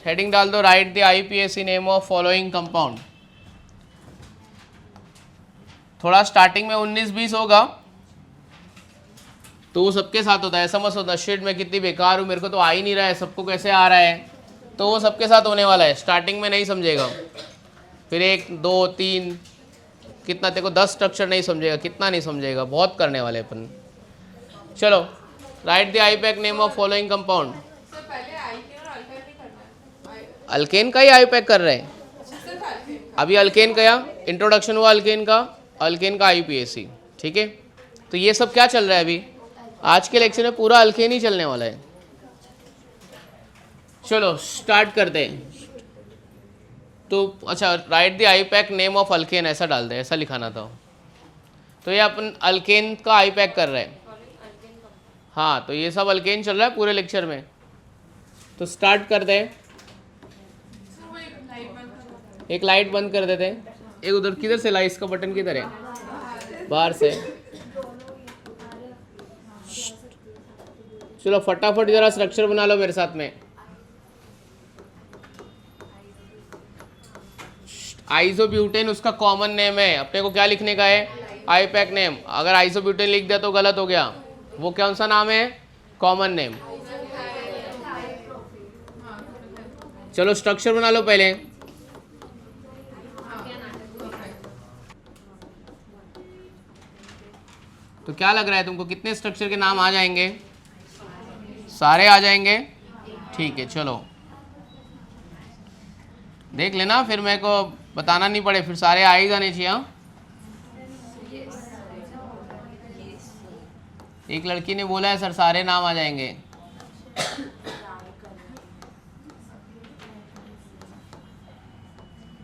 हेडिंग डाल दो right the IUPAC name of following compound थोड़ा स्टार्टिंग में 19-20 होगा तो वो सबके साथ होता है ऐसा मत होता शिट मैं कितनी बेकार हूँ मेरे को तो आ ही नहीं रहा है सबको कैसे आ रहा है तो वो सबके साथ होने वाला है स्टार्टिंग में नहीं समझेगा फिर 1 2 3 कितना तेरे को 10 स्ट्रक्चर नहीं समझेगा कितना नहीं समझेगा बहुत करने वाले अपन चलो right the IUPAC name of following compound sir पहले आल्केन और अल्काइन नहीं करना है अल्केन का ही आईयूपैक कर रहे हैं सिर्फ अल्केन अभी अल्केन का इंट्रोडक्शन हुआ अल्केन का IUPAC ठीक है तो ये सब क्या चल रहा है अभी आज के लेक्चर में पूरा अल्केन ही चलने वाला है चलो स्टार्ट करते हैं तो अच्छा right the IUPAC name of alkane ऐसा डाल दे ऐसा लिखाना था तो ये अपन अल्केन का आईयूपैक कर रहे हैं हाँ तो ये सब अल्केन चल रहा है पूरे लेक्चर में तो स्टार्ट कर दे सर वो एक लाइट बंद कर एक लाइट बंद कर देते हैं एक उधर किधर से लाइट का बटन किधर है बाहर से चलो फटाफट जरा स्ट्रक्चर बना लो मेरे साथ में आइसोब्यूटेन उसका कॉमन नेम है, अपने को क्या लिखने का है, आईपैक नेम। अगर आइसोब्यूटेन लिख दिया तो गलत हो गया, वो कौन सा नाम है, कॉमन नेम। चलो स्ट्रक्चर बना लो पहले। तो क्या लग रहा है तुमको, कितने स्ट्रक्चर के नाम आ जाएंगे, सारे आ जाएंगे, ठीक है। चलो देख लेना, फिर मेरे को बताना नहीं पड़े, फिर सारे आ ही जाने चाहिए। हाँ, एक लड़की ने बोला है सर सारे नाम आ जाएंगे।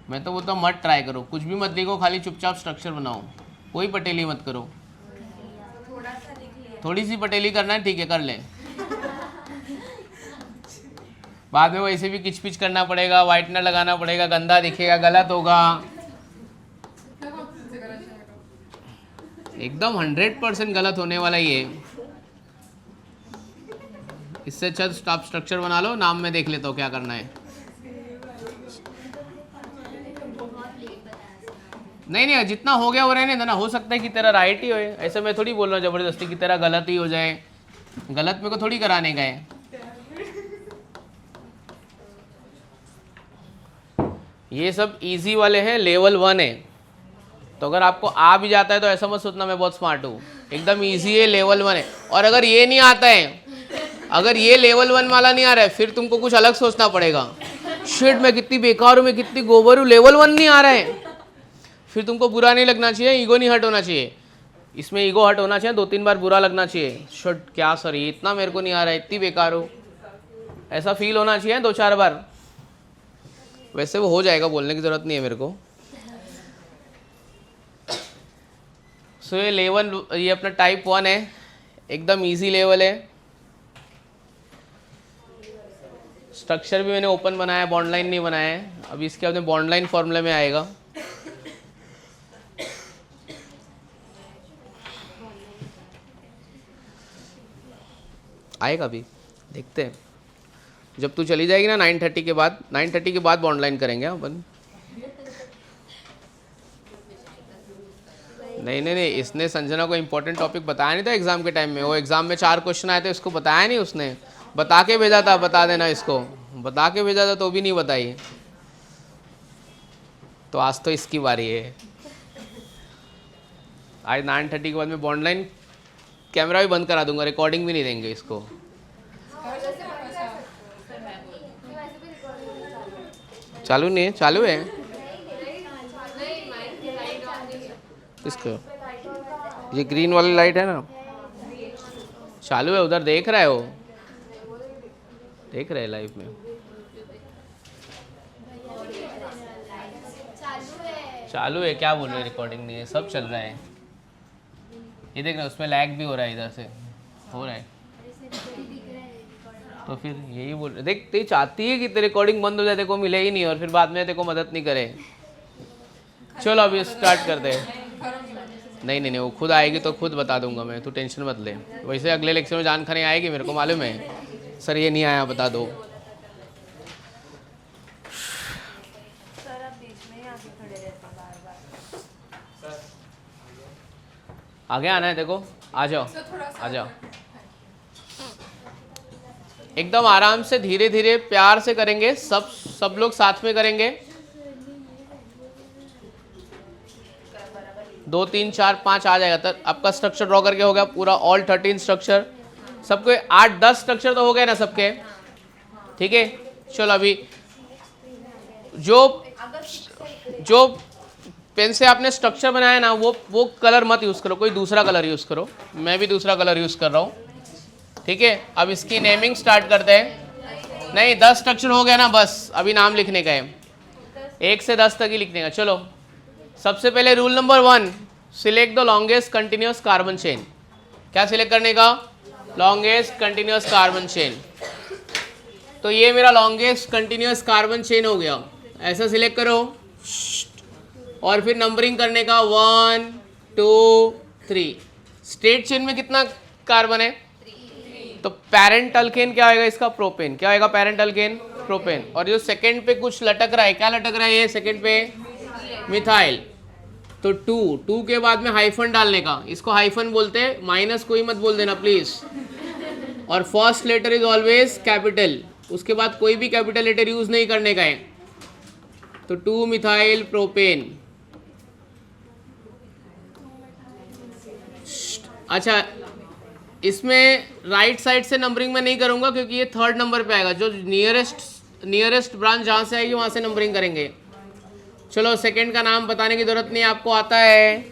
मैं तो बोलता हूँ मत ट्राई करो, कुछ भी मत लिखो, खाली चुपचाप स्ट्रक्चर बनाओ, कोई पटेली मत करो। थोड़ी सी पटेली करना है, ठीक है कर ले, बाद में वैसे भी किच पिच करना पड़ेगा, वाइटनर लगाना पड़ेगा, गंदा दिखेगा, गलत होगा, एकदम 100% गलत होने वाला ही है। इससे अच्छा आप स्ट्रक्चर बना लो, नाम में देख लेता हूँ क्या करना है। नहीं जितना हो गया वो रहने देना, हो सकता है कि तेरा राइट ही हो, ऐसे मैं थोड़ी बोल रहा हूँ जबरदस्ती कि तेरा गलत ही हो जाए, गलत मेरे को थोड़ी कराने का है। ये सब इजी वाले हैं, लेवल 1 है, तो अगर आपको आ भी जाता है तो ऐसा मत सोचना मैं बहुत स्मार्ट हूँ, एकदम इजी है, लेवल 1 है। और अगर ये नहीं आता है, अगर ये लेवल 1 वाला नहीं आ रहा है, फिर तुमको कुछ अलग सोचना पड़ेगा। शिट मैं कितनी बेकार हूँ, मैं कितनी गोबर हूँ, लेवल 1 नहीं आ रहा है, फिर तुमको बुरा नहीं लगना चाहिए, ईगो नहीं हट होना चाहिए। इसमें ईगो हट होना चाहिए, 2-3 बार बुरा लगना चाहिए, शिट क्या सर ये इतना मेरे को नहीं आ रहा है, इतनी बेकार हो, ऐसा फील होना चाहिए 2-4 बार। वैसे वो हो जाएगा, बोलने की ज़रूरत नहीं है मेरे को। सो ये लेवल, ये अपना टाइप 1 है, एकदम इजी लेवल है। स्ट्रक्चर भी मैंने ओपन बनाया है, बॉन्ड लाइन नहीं बनाया है। अभी इसके अपने बॉन्ड लाइन फॉर्मूले में आएगा। आएगा अभी, देखते हैं जब तू चली जाएगी ना 9:30 के बाद, 9:30 के बाद बॉन्ड लाइन करेंगे अपन। नहीं, इसने संजना को इम्पोर्टेंट टॉपिक बताया नहीं था एग्जाम के टाइम में, वो एग्जाम में 4 क्वेश्चन आए थे, उसको बताया नहीं, उसने बता के भेजा था, बता देना इसको, बता के भेजा था तो भी नहीं बताई, तो आज तो इसकी बारी है। आज 9:30 के बाद में बॉन्ड लाइन, कैमरा भी बंद करा दूंगा, रिकॉर्डिंग भी नहीं देंगे इसको। चालू नहीं है, चालू है इसको, ये ग्रीन वाली लाइट है ना, चालू है, उधर देख रहा है वो, देख रहे हैं लाइव में, चालू है, क्या बोल रहे हैं, रिकॉर्डिंग नहीं है, सब चल रहा है। ये देख रहे उसमें लैग भी हो रहा है, इधर से हो रहा है, तो फिर यही बोल रहे, देख ते चाहती है कि तेरी रिकॉर्डिंग बंद हो जाए, तेरे को मिले ही नहीं, और फिर बाद में तेरे को मदद नहीं करे। चलो अभी स्टार्ट करते हैं। नहीं, वो खुद आएगी तो खुद बता दूंगा मैं, तू टेंशन मत ले। वैसे अगले लेक्चर में जान खाने आएगी, मेरे को मालूम है, सर ये नहीं आया बता दो। सर आप बीच में ही आके खड़े रहते हैं बार-बार। आगे आना है, देखो आ जाओ, आ जाओ, एकदम आराम से, धीरे धीरे प्यार से करेंगे, सब लोग साथ में करेंगे। 2 3 4 5 आ जाएगा, तब आपका स्ट्रक्चर ड्रॉ करके हो गया पूरा, ऑल 13 स्ट्रक्चर, सबके 8-10 स्ट्रक्चर तो हो गए ना सबके, ठीक है। चलो अभी जो पेन से आपने स्ट्रक्चर बनाया ना, वो कलर मत यूज़ करो, कोई दूसरा कलर यूज़ करो, मैं भी दूसरा कलर यूज़ कर रहा हूँ, ठीक है। अब इसकी नेमिंग स्टार्ट करते हैं। नहीं 10 स्ट्रक्चर हो गया ना, बस अभी नाम लिखने का है, 1 से 10 तक ही लिखने का। चलो सबसे पहले rule number 1, select the longest continuous carbon chain. क्या सिलेक्ट करने का, लॉन्गेस्ट कंटिन्यूअस कार्बन चेन। तो ये मेरा लॉन्गेस्ट कंटिन्यूअस कार्बन चेन हो गया, ऐसा सिलेक्ट करो, और फिर नंबरिंग करने का 1 2 3। स्ट्रेट चेन में कितना कार्बन है, तो पैरेंट अल्केन क्या आएगा इसका, प्रोपेन। क्या आएगा, पैरेंट अल्केन प्रोपेन। और जो सेकंड पे कुछ लटक रहा है, क्या लटक रहा है ये सेकंड पे, मिथाइल। तो टू के बाद में हाइफन डालने का, इसको हाइफन बोलते हैं, माइनस कोई मत बोल देना प्लीज। और first letter is always capital, उसके बाद कोई भी कैपिटल लेटर यूज नहीं करने का है। तो 2 मिथाइल प्रोपेन। अच्छा, इसमें राइट साइड से नंबरिंग में नहीं करूंगा क्योंकि ये थर्ड नंबर पे आएगा, जो नियरेस्ट ब्रांच जहां से आएगी वहां से नंबरिंग करेंगे। चलो सेकंड का नाम बताने की जरूरत नहीं, आपको आता है।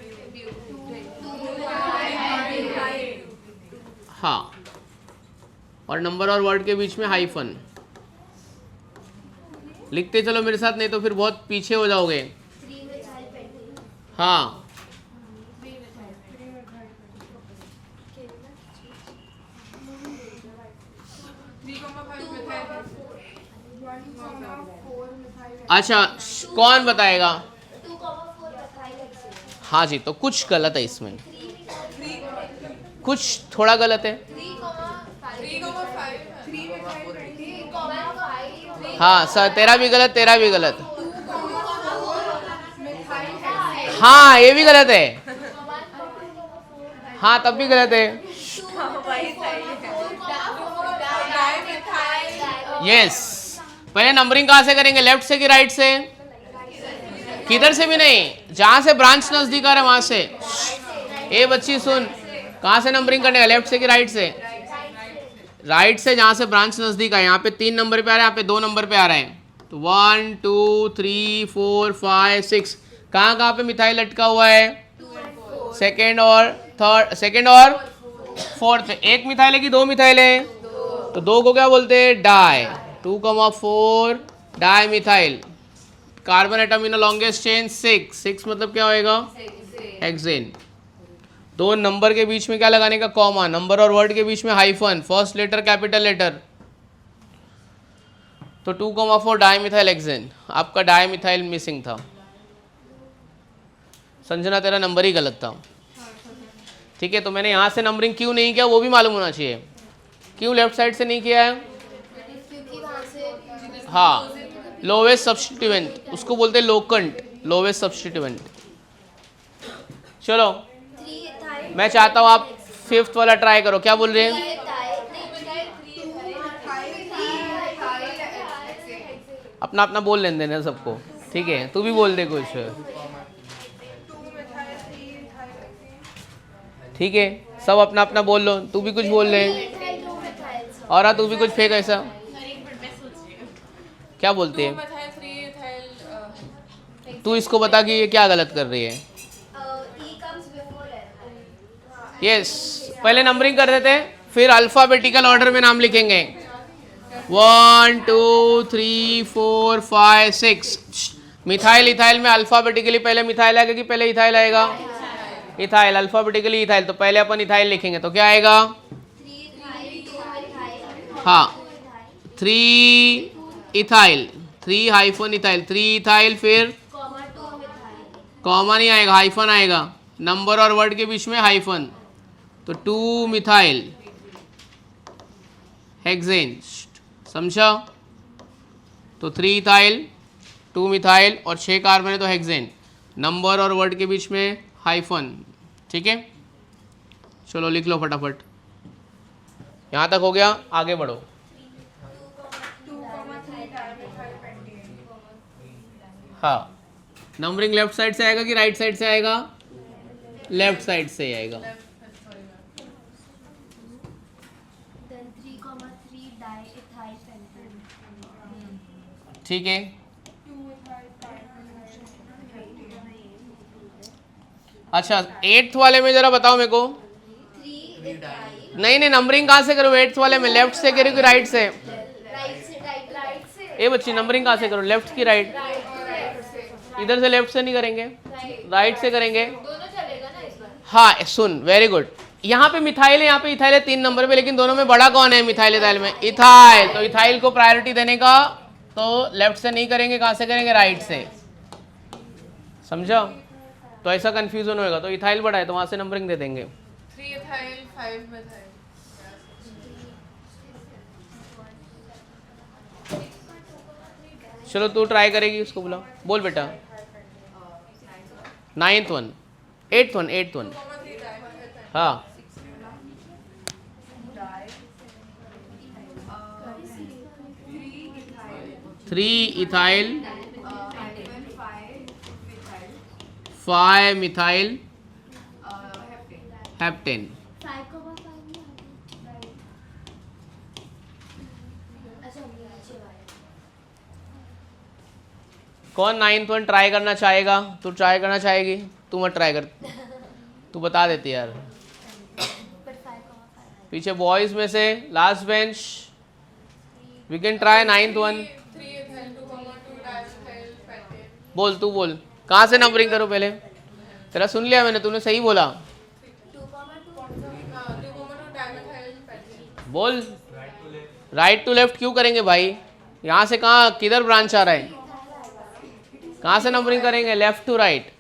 हाँ, और नंबर और वर्ड के बीच में हाइफन लिखते चलो मेरे साथ, नहीं तो फिर बहुत पीछे हो जाओगे। हाँ, अच्छा कौन बताएगा? 2,4 मिथाइल हेक्सेन। हाँ जी, तो कुछ गलत है इसमें, कुछ थोड़ा गलत है। 3,5 हाँ सर, तेरा भी गलत, तेरा भी गलत। हाँ ये भी गलत है। हाँ तब भी गलत है। यस, पहले नंबरिंग कहाँ से करेंगे, लेफ्ट से कि राइट से? किधर से भी नहीं, जहां से ब्रांच नजदीक आ रहा है वहां से। ए बच्ची सुन, कहाँ से नंबरिंग करने का, लेफ्ट से कि राइट से? राइट से, जहां से ब्रांच नजदीक है। यहाँ पे 3 नंबर पे आ रहा है, यहाँ पे 2 नंबर पे आ रहा है। तो 1 2 3 4 5 6, कहाँ कहाँ पे मिथाइल लटका हुआ है? सेकेंड और थर्ड, सेकेंड और फोर्थ। एक मिथाइल है कि 2 मिथाइल है? तो 2 को क्या बोलते हैं? Di. 2,4 di methyl. Carbon atom in longest chain 6 मतलब क्या होएगा? हेक्सेन। 2 नंबर के बीच में क्या लगाने का? कॉमा। नंबर और वर्ड के बीच में hyphen, first letter capital letter. तो 2,4 डाई मिथाइल हेक्सेन। आपका डाई मिथाइल मिसिंग था। संजना तेरा नंबर ही गलत था। ठीक है, तो मैंने यहाँ से नंबरिंग क्यों नहीं किया वो भी मालूम होना चाहिए। क्यों लेफ्ट साइड से नहीं किया है? क्योंकि वहाँ से हाँ, लोवेस्ट सब्स्टिट्यूएंट, उसको बोलते हैं लोकंट, लोवेस्ट सब्स्टिट्यूएंट। चलो 3 इथाइल। मैं चाहता हूँ आप 5th वाला ट्राई करो। क्या बोल रहे हैं? अपना अपना बोल लेने देना सबको, ठीक है? तू भी बोल दे कुछ, ठीक है? सब अपना अपना बोल लो, तू भी कुछ बोल ले। और हाँ, तू भी कुछ फेंक ऐसा। क्या बोलते हैं? तू इसको बता कि ये क्या गलत कर रही है। यस, पहले नंबरिंग कर देते हैं, फिर अल्फाबेटिकल ऑर्डर में नाम लिखेंगे। 1 2 3 4 5 6। मिथाइल, इथाइल में अल्फाबेटिकली पहले मिथाइल आएगा कि पहले इथाइल आएगा? इथाइल। अल्फाबेटिकली इथाइल, तो पहले अपन इथाइल लिखेंगे, तो क्या आएगा? हाँ, 3 इथाइल, 3 हाइफन इथाइल, 3 इथाइल, फिर कॉमा नहीं आएगा, हाइफन आएगा। नंबर और वर्ड के बीच में हाइफन, तो 2 मिथाइल हेक्सेन। समझा? तो 3 इथाइल, 2 मिथाइल और 6 कार्बन है तो हेक्सेन। नंबर और वर्ड के बीच में हाइफन, ठीक है? चलो लिख लो फटाफट। यहाँ तक हो गया, आगे बढ़ो। हाँ, नंबरिंग लेफ्ट साइड से आएगा कि राइट साइड से आएगा? लेफ्ट साइड से आएगा। ठीक है, अच्छा 8th वाले में जरा बताओ मेरे को। नहीं नहीं, नंबरिंग कहाँ से करो 8th वाले में? लेफ्ट से करो कि राइट से? ए बच्ची, नंबरिंग कहाँ से करो, लेफ्ट की राइट? इधर से लेफ्ट से नहीं करेंगे, राइट से करेंगे। हाँ सुन, वेरी गुड। यहाँ पे मिथाइल है, यहाँ पे इथाइल है 3 नंबर पे, लेकिन दोनों में बड़ा कौन है? मिथाइल इथाइल में इथाइल। तो इथाइल को प्रायोरिटी देने का, तो लेफ्ट से नहीं करेंगे, कहाँ से करेंगे? राइट से। समझा? तो ऐसा कंफ्यूजन होएगा, तो इथाइल बड़ा है तो वहां से नंबरिंग दे देंगे। 3 इथाइल 5 मिथाइल। चलो तू ट्राई करेगी, उसको बुला, बोल बेटा। 9th one, 8th one, 8th one, हाँ 3 इथाइल 5 मिथाइल हेप्टेन। 5,5 नहीं आता। अच्छा नीचे वाला। कौन 9th वन ट्राई करना चाहेगा? तू ट्राई करना चाहेगी? तू मत ट्राई कर, तू बता देती यार। पर 5,5 पीछे बॉयज में से last bench, we can try 9th one. 3 ethyl 2,2 dimethyl pentane। बोल, तू बोल, कहाँ से नंबरिंग करो पहले? तेरा सुन लिया मैंने, तूने सही बोला। 2,2 dimethyl pentane। बोल, राइट टू लेफ्ट क्यों करेंगे भाई? यहाँ से कहाँ, किधर ब्रांच आ रहा है? कहाँ से नंबरिंग करेंगे? Left to right.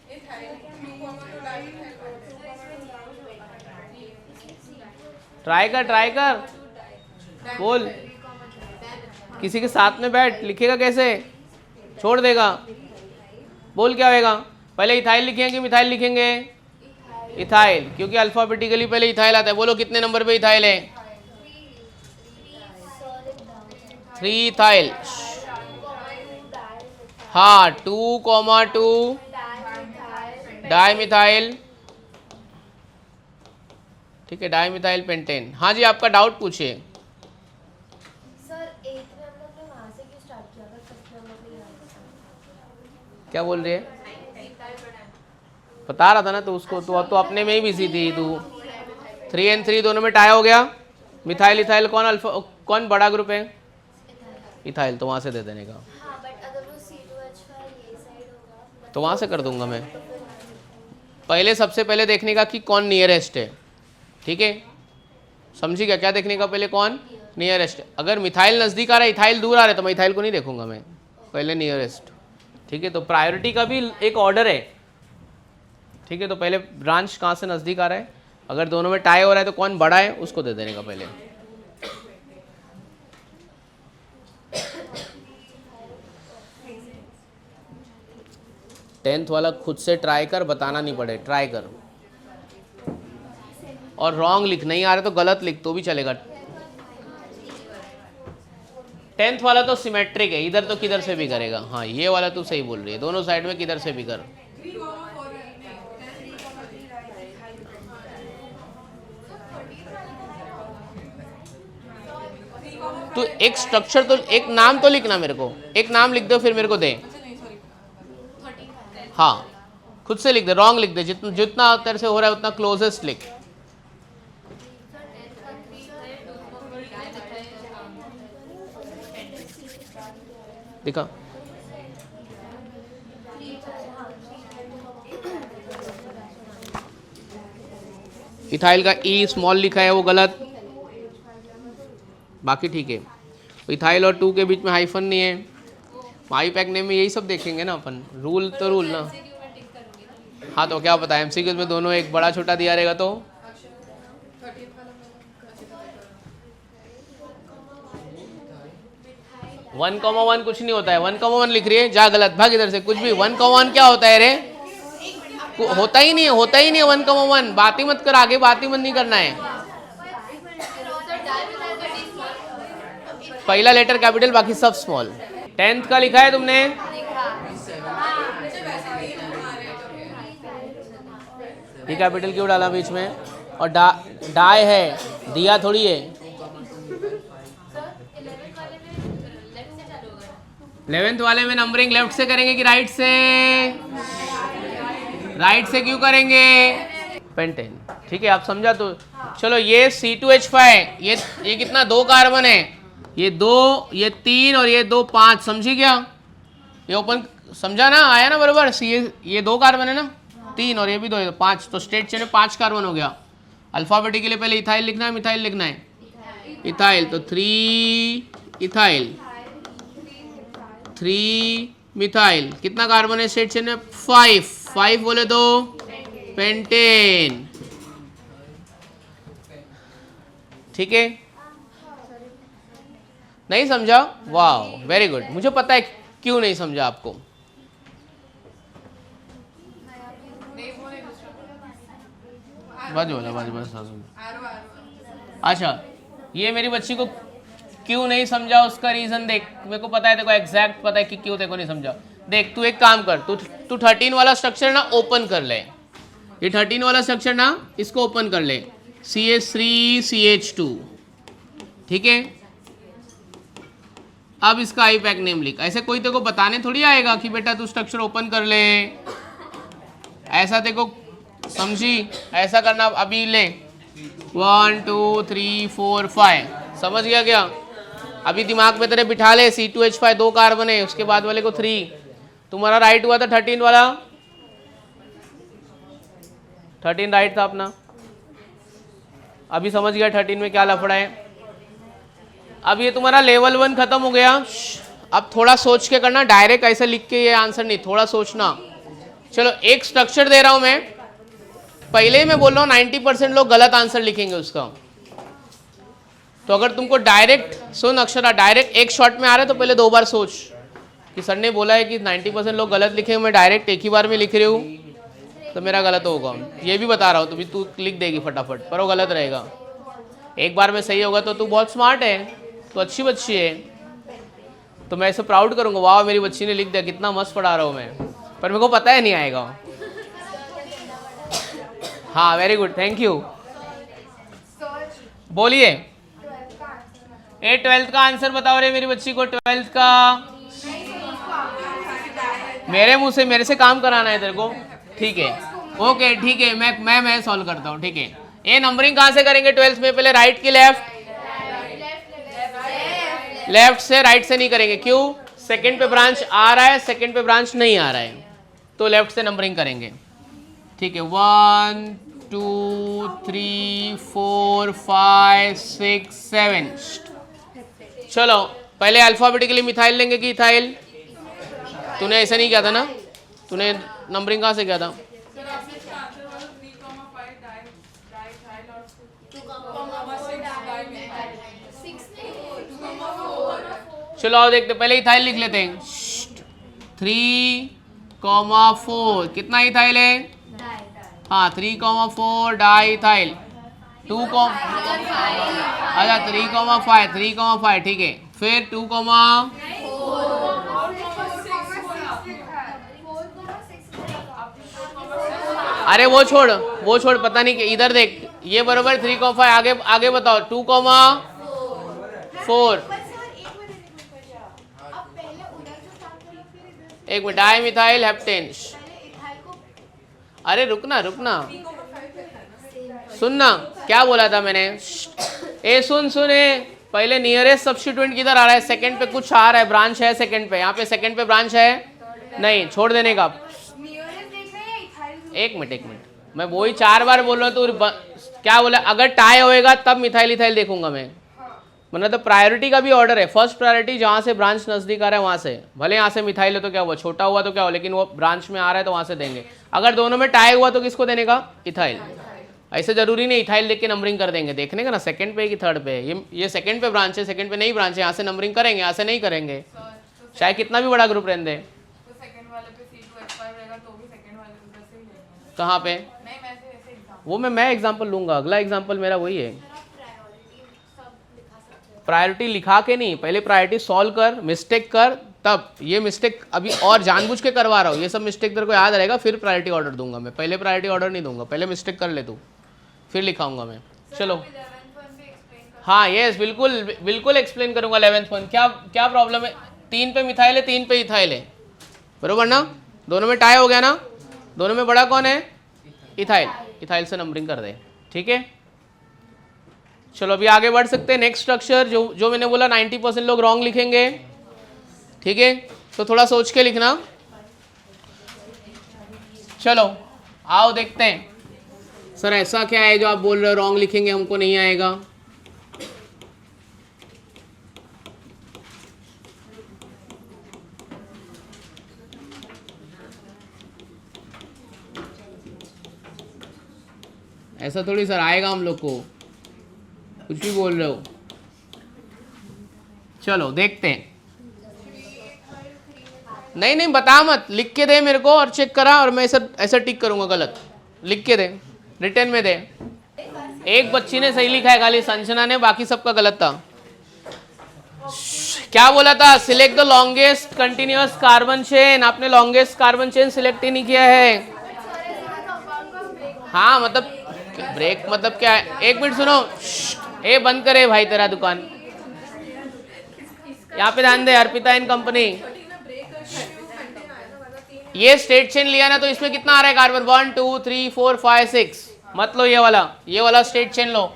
ट्राई कर, ट्राई कर, बोल। किसी के साथ में बैठ, लिखेगा कैसे? छोड़ देगा। बोल क्या होएगा? पहले इथाइल लिखेंगे कि मिथाइल लिखेंगे? इथाइल, क्योंकि अल्फाबेटिकली पहले इथाइल आता है। बोलो कितने नंबर पे इथाइल है? 3 इथाइल। हाँ 2,2 डाइमिथाइल, ठीक है, डाइमिथाइल पेंटेन। हाँ जी, आपका डाउट पूछिए। सर 8th में हम लोग ने वहाँ से क्यों स्टार्ट किया था? फर्स्ट नंबर पे यहाँ क्या बोल रही है? बता रहा था ना तो उसको, तो अपने में ही बिजी थी तू। 3 and 3 दोनों में टाई हो गया। मिथाइल इथाइल कौन अल्फा, कौन बड़ा ग्रुप है? इथाइल, तो वहाँ से दे देने का। हाँ बट अगर वो C2H5 ये साइड होगा तो वहाँ से कर दूंगा मैं। पहले सबसे पहले देखने का कि कौन नियरेस्ट है, ठीक है? समझी क्या? क्या देखने का पहले? कौन नियरेस्ट है। अगर मिथाइल नज़दीक आ रहा है, इथाइल दूर आ रहा है, तो मैं इथाइल को नहीं देखूंगा मैं, पहले नियरेस्ट, ठीक है? तो प्रायोरिटी का भी एक ऑर्डर है, ठीक है? तो पहले ब्रांच कहाँ से नज़दीक आ रहा है, अगर दोनों में टाई हो रहा है तो कौन बड़ा है उसको दे देने का पहले। टेंथ वाला खुद से ट्राई कर, बताना नहीं पड़े, ट्राई कर। और रॉन्ग लिख, नहीं आ रहा तो गलत लिख तो भी चलेगा। 10th वाला तो सिमेट्रिक है, इधर तो किधर से भी करेगा। हाँ ये वाला तू सही बोल रही है, दोनों साइड में किधर से भी कर। तो एक स्ट्रक्चर तो, एक नाम तो लिखना मेरे को, एक नाम लिख दो फिर मेरे को दे। हाँ खुद से लिख दे, रॉन्ग लिख दे, जितना जितना तेरे से हो रहा है उतना क्लोजेस्ट लिख। दिखा, इथाइल का ई स्मॉल लिखा है वो गलत, बाकी ठीक है। इथाइल और 2 के बीच में हाइफन नहीं है। माई पैक नेम में यही सब देखेंगे ना अपन, रूल तो रूल ना। हाँ तो क्या पता है एमसीक्यूज में दोनों एक बड़ा छोटा दिया रहेगा तो। वन कॉमा वन कुछ नहीं होता है, 1,1 लिख रही है, जा गलत, भाग इधर से। कुछ भी 1,1 क्या होता है रे? होता ही नहीं है, होता ही नहीं है 1,1। बात ही मत कर, आगे बात ही मत नहीं करना है। पहला लेटर कैपिटल, बाकी सब स्मॉल। 10th का लिखा है तुमने? ये कैपिटल क्यों डाला बीच में? और डाई है, दिया थोड़ी है। 11th वाले में नंबरिंग लेफ्ट से करेंगे कि राइट से? राइट से क्यों करेंगे? पेंटेन, ठीक है, आप समझा तो। चलो ये C2H5, ये कितना, 2 कार्बन है, ये 2, ये 3 और ये 2 5, समझी क्या? ये ओपन समझा ना, आया ना बराबर? ये 2 कार्बन है ना, 3 और ये भी 2 है, 5। तो स्टेट चेन में 5 कार्बन हो गया। अल्फाबेटिकली पहले इथाइल लिखना है, मिथाइल लिखना है? इथाइल, तो 3 इथाइल, 3 मिथाइल। कितना कार्बन है स्टेट चेन में? 5 बोले तो पेंटेन, ठीक है? नहीं समझा? वाह वेरी गुड। मुझे पता है क्यों नहीं समझा आपको। बस बोला बस। एरो अच्छा, ये मेरी बच्ची को क्यों नहीं समझा, उसका रीजन देख। मेरे को पता है, देखो एग्जैक्ट पता है कि क्यों तेरे को नहीं समझा। देख, तू एक काम कर, तू 13 वाला स्ट्रक्चर ना ओपन कर ले। ये 13 वाला स्ट्रक्चर ना, इसको ओपन कर ले, CH3 CH2, ठीक है। अब इसका आई पैक नेम लिख। ऐसे कोई तेरे को बताने थोड़ी आएगा कि बेटा तू स्ट्रक्चर ओपन कर ले, ऐसा तेरे को समझी, ऐसा करना। अभी ले 1 2 3 4 5, समझ गया क्या? अभी दिमाग में तेरे बिठा ले, C2H5 2 कार्बन है, उसके बाद वाले को 3। तुम्हारा राइट हुआ था 13 वाला, 13 राइट था अपना। अभी समझ गया 13 में क्या लफड़ा है। अब ये तुम्हारा लेवल 1 खत्म हो गया। अब थोड़ा सोच के करना, डायरेक्ट ऐसे लिख के ये आंसर नहीं, थोड़ा सोचना। चलो एक स्ट्रक्चर दे रहा हूं मैं, पहले ही मैं बोल रहा हूँ 90% लोग गलत आंसर लिखेंगे उसका। तो अगर तुमको डायरेक्ट, सुन अक्षरा, डायरेक्ट एक शॉट में आ रहा है तो पहले 2 बार सोच कि सर ने बोला है कि 90% लोग गलत लिखेंगे, मैं डायरेक्ट एक ही बार में लिख रही हूँ तो मेरा गलत होगा। ये भी बता रहा हूँ, तो भी तू लिख देगी फटाफट, पर वो गलत रहेगा। एक बार में सही होगा तो तू बहुत स्मार्ट है, तो अच्छी बच्ची है, तो मैं ऐसे प्राउड करूँगा, वाह मेरी बच्ची ने लिख दिया, कितना मस्त पढ़ा रहा हूँ मैं। पर मेरे को पता है नहीं आएगा। हाँ वेरी गुड, थैंक यू। बोलिए, 12th का आंसर बताओ रे मेरी बच्ची को। 12th का मेरे मुंह से, मेरे से काम कराना है तेरे को, ठीक है? ओके ठीक है, मैं सॉल्व करता हूँ, ठीक है। ये नंबरिंग कहाँ से करेंगे 12th में? पहले राइट की लेफ्ट, लेफ्ट से राइट से नहीं करेंगे। क्यों? सेकंड पे ब्रांच आ रहा है, सेकंड पे ब्रांच नहीं आ रहा है, तो लेफ्ट से नंबरिंग करेंगे, ठीक है। 1 2 3 4 5 6 7। चलो पहले अल्फाबेटिकली मिथाइल लेंगे कि इथाइल? तूने ऐसा नहीं किया था ना, तूने नंबरिंग कहाँ से किया था? चलो आओ देखते, पहले इथाइल लिख लेते हैं। 3,4 कितना इथाइल है? हाँ 3,4 डाई इथाइल। 2, अच्छा 3,5 ठीक है। फिर 2, अरे वो छोड़ पता नहीं कि इधर देख, ये बरोबर 3,5। आगे बताओ 2,4। एक मिनट, डाई मिथाइल हेप्टेन। अरे रुकना सुनना, क्या बोला था मैंने? ए सुन पहले नियरेस्ट सब्स्टिट्यूएंट किधर आ रहा है? सेकंड पे कुछ आ रहा है, ब्रांच है सेकंड पे। यहाँ पे सेकंड पे ब्रांच है नहीं, छोड़ देने का। एक मिनट, मैं वही 4 बार बोल रहा हूँ, तो क्या बोला? अगर टाई होएगा तब मिथाइल इथाइल देखूंगा मैं, मतलब तो प्रायोरिटी का भी ऑर्डर है। फर्स्ट प्रायोरिटी जहाँ से ब्रांच नजदीक आ रहा है वहाँ से, भले यहाँ से मिथाइल है तो क्या हुआ, छोटा हुआ तो क्या हुआ, लेकिन वो ब्रांच में आ रहा है तो वहाँ से देंगे। अगर दोनों में टाई हुआ तो किसको देने का? इथाइल। ऐसे जरूरी नहीं इथाइल देख के नंबरिंग कर देंगे, देखने का ना सेकंड पे कि थर्ड पे। ये सेकंड पे ब्रांच है, सेकंड पे नहीं ब्रांच है, यहाँ से नंबरिंग करेंगे, यहाँ से नहीं करेंगे, चाहे कितना भी बड़ा ग्रुप रहने दे। कहाँ पे? वो मैं एग्जाम्पल लूंगा, अगला एग्जाम्पल मेरा वही है। प्रायोरिटी लिखा के नहीं, पहले प्रायोरिटी सॉल्व कर, मिस्टेक कर, तब ये मिस्टेक अभी और जानबूझ के करवा रहा हूँ, ये सब मिस्टेक तेरे को याद रहेगा, फिर प्रायोरिटी ऑर्डर दूंगा मैं। पहले प्रायोरिटी ऑर्डर नहीं दूंगा, पहले मिस्टेक कर ले तू, फिर लिखाऊंगा मैं। चलो हाँ यस बिल्कुल एक्सप्लेन करूंगा 11th वन। क्या प्रॉब्लम है? 3 पे मिथाइल है, 3 पे इथाइल है, बरोबर ना? दोनों में टाई हो गया ना? दोनों में बड़ा कौन है? इथाइल। इथाइल से नंबरिंग कर दे, ठीक है। चलो अभी आगे बढ़ सकते हैं। नेक्स्ट स्ट्रक्चर जो मैंने बोला 90% लोग रॉन्ग लिखेंगे, ठीक है, तो थोड़ा सोच के लिखना। चलो आओ देखते हैं, सर ऐसा क्या है जो आप बोल रहे हो रॉन्ग लिखेंगे, हमको नहीं आएगा। ऐसा थोड़ी सर आएगा हम लोग को, कुछ भी बोल रहे हो। चलो देखते हैं। नहीं बता मत, लिख के दे मेरे को और चेक करा, और मैं ऐसा टिक करूंगा गलत। लिख के दे, रिटर्न में दे। एक बच्ची ने सही लिखा है खाली, संजना ने, बाकी सबका गलत था। क्या बोला था? Select the longest continuous carbon chain. आपने लॉन्गेस्ट कार्बन चेन सिलेक्ट ही नहीं किया है। हाँ मतलब ब्रेक मतलब क्या है? एक मिनट सुनो, ए बंद करे भाई तेरा दुकान। यहाँ पे ध्यान दे, अर्पिता इन कंपनी। ये स्ट्रेट चेन लिया ना, तो इसमें कितना आ रहा है कार्बन? 1 2 3 4 5 6। मत लो ये वाला स्ट्रेट चेन लो।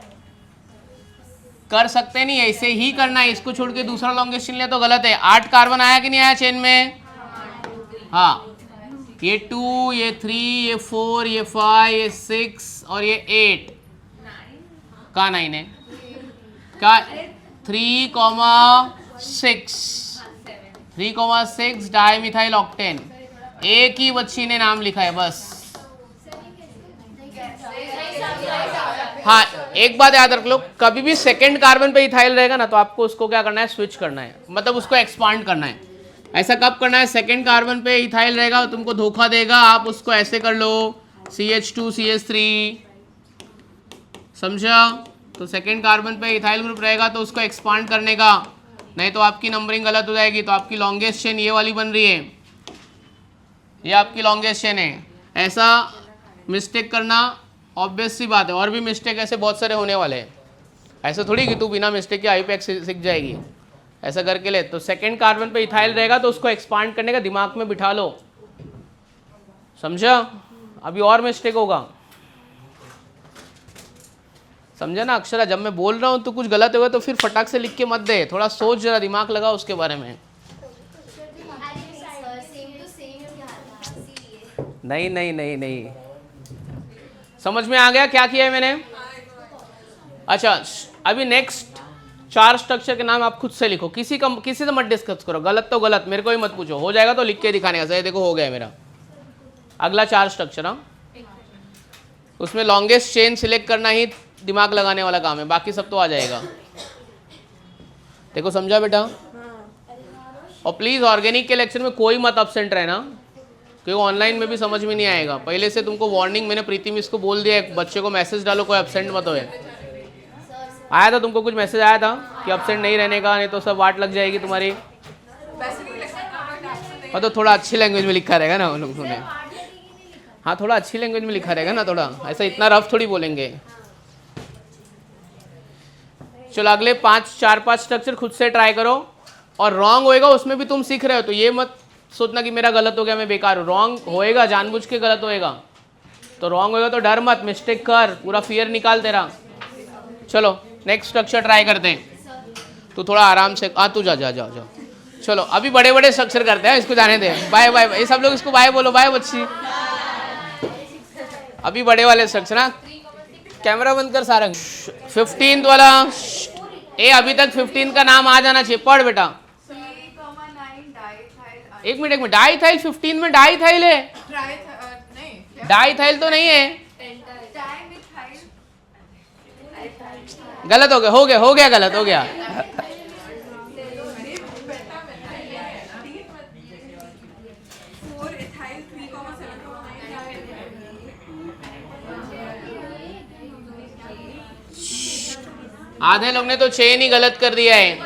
कर सकते नहीं, ऐसे ही करना है। इसको छोड़ के दूसरा लॉन्गेस्ट चेन लिया तो गलत है। 8 कार्बन आया कि नहीं आया चेन में? हाँ, ये 2, ये 3, ये 4, ये 5, ये 6 और ये 8। कहाँ 9 है? क्या 3,6 डाई मिथाइल ऑक्टेन। एक ही बच्ची ने नाम लिखा है बस। हाँ, एक बात याद रख लो, कभी भी सेकंड कार्बन पे इथाइल रहेगा ना, तो आपको उसको क्या करना है? स्विच करना है, मतलब उसको एक्सपांड करना है। ऐसा कब करना है? सेकंड कार्बन पे इथाइल रहेगा, तुमको धोखा देगा, आप उसको ऐसे कर लो CH2 CH3, समझा? तो सेकंड कार्बन पे इथाइल ग्रुप रहेगा तो उसको एक्सपांड करने का, नहीं तो आपकी नंबरिंग गलत हो जाएगी। तो आपकी लॉन्गेस्ट चेन ये वाली बन रही है, ये आपकी लॉन्गेस्ट चेन है। ऐसा मिस्टेक करना ऑब्वियस सी बात है, और भी मिस्टेक ऐसे बहुत सारे होने वाले हैं। ऐसा थोड़ी कि तू बिना मिस्टेक के आईपैक सीख जाएगी, ऐसा करके ले। तो सेकंड कार्बन पे इथाइल रहेगा तो उसको एक्सपांड करने का दिमाग में बिठा लो, समझा? अभी और मिस्टेक होगा, समझा ना अक्षरा? जब मैं बोल रहा हूँ तो कुछ गलत होगा तो फिर फटाक से लिख के मत दे, थोड़ा सोच, जरा दिमाग लगा उसके बारे में। नहीं नहीं नहीं नहीं, समझ में आ गया क्या किया है मैंने? अच्छा, अभी नेक्स्ट 4 स्ट्रक्चर के नाम आप खुद से लिखो, किसी से मत डिस्कस करो। गलत तो गलत, मेरे को ही मत पूछो, हो जाएगा तो लिख के दिखाने का। सही, देखो हो गया मेरा। अगला 4 स्ट्रक्चर, हाँ, उसमें लॉन्गेस्ट चेन सिलेक्ट करना ही दिमाग लगाने वाला काम है, बाकी सब तो आ जाएगा। देखो समझा बेटा? और प्लीज़ ऑर्गेनिक के लेक्चर में कोई मत अब्सेंट रहना, क्योंकि ऑनलाइन में भी समझ में नहीं आएगा। पहले से तुमको वार्निंग, मैंने प्रीति मिस को बोल दिया है, बच्चे को मैसेज डालो कोई अब्सेंट मत होए। आया था तुमको कुछ मैसेज आया था कि अब्सेंट नहीं रहने का, नहीं तो सब वाट लग जाएगी तुम्हारी। और तो थोड़ा अच्छी लैंग्वेज में लिखा रहेगा ना उन लोगों ने। हाँ, थोड़ा अच्छी लैंग्वेज में लिखा रहेगा ना, थोड़ा ऐसा इतना रफ थोड़ी बोलेंगे। चलो अगले 4-5 स्ट्रक्चर खुद से ट्राई करो, और रॉन्ग होएगा उसमें भी तुम सीख रहे हो, तो ये मत सोचना कि मेरा गलत हो गया मैं बेकार हूँ। रॉन्ग होएगा, जानबूझ के गलत होएगा, तो रॉन्ग होएगा तो डर मत, मिस्टेक कर, पूरा फियर निकाल तेरा। चलो नेक्स्ट स्ट्रक्चर ट्राई करते हैं। तू थोड़ा आराम से, तू जा जा जा जा। चलो अभी बड़े बड़े स्ट्रक्चर करते हैं, इसको जाने दे। बाय बाय, ये सब लोग इसको बाय बोलो, बाय बच्ची। अभी बड़े वाले स्ट्रक्चर ना, कैमरा बंद कर सारंग। 15th वाला, ए अभी तक 15 का नाम आ जाना चाहिए, पढ़ बेटा। 3,9 एक मिनट, डाईथाइल 15 में डाईथाइल है? नहीं, डाईथाइल तो नहीं है, गलत हो गया गलत हो गया। आधे लोग ने तो चेन ही गलत कर दिया है।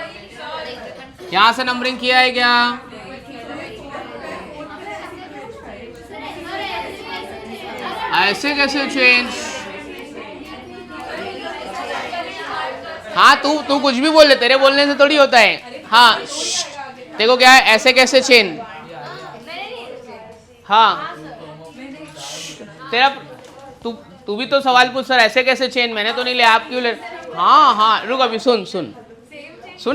यहाँ से नंबरिंग किया है क्या? ऐसे कैसे चेंज? हाँ, तू कुछ भी बोल ले, तेरे बोलने से थोड़ी होता है। हाँ देखो क्या है, ऐसे कैसे चेन? हाँ तेरा, तू भी तो सवाल पूछ सर, ऐसे कैसे चेन? मैंने तो नहीं ले, आप क्यों ले? हाँ रुक, अभी सुन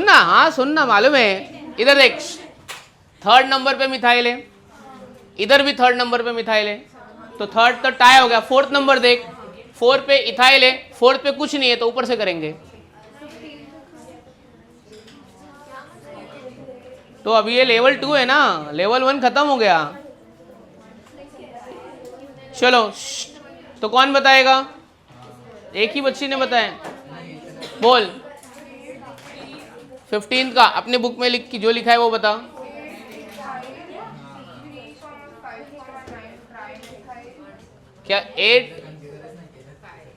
ना। हाँ सुन ना, मालूम है। इधर देख, 3rd नंबर पे मिथाइल है, इधर भी 3rd नंबर पे मिथाइल है, तो 3rd तो टाई हो गया। 4th नंबर देख, 4 पे इथाइल है, 4th पे कुछ नहीं है, तो ऊपर से करेंगे। तो अभी ये लेवल 2 है ना, लेवल 1 खत्म हो गया। चलो तो कौन बताएगा? एक ही बच्ची ने बताया, बोल। 15 का अपने बुक में लिख, जो लिखा है वो बता। क्या 8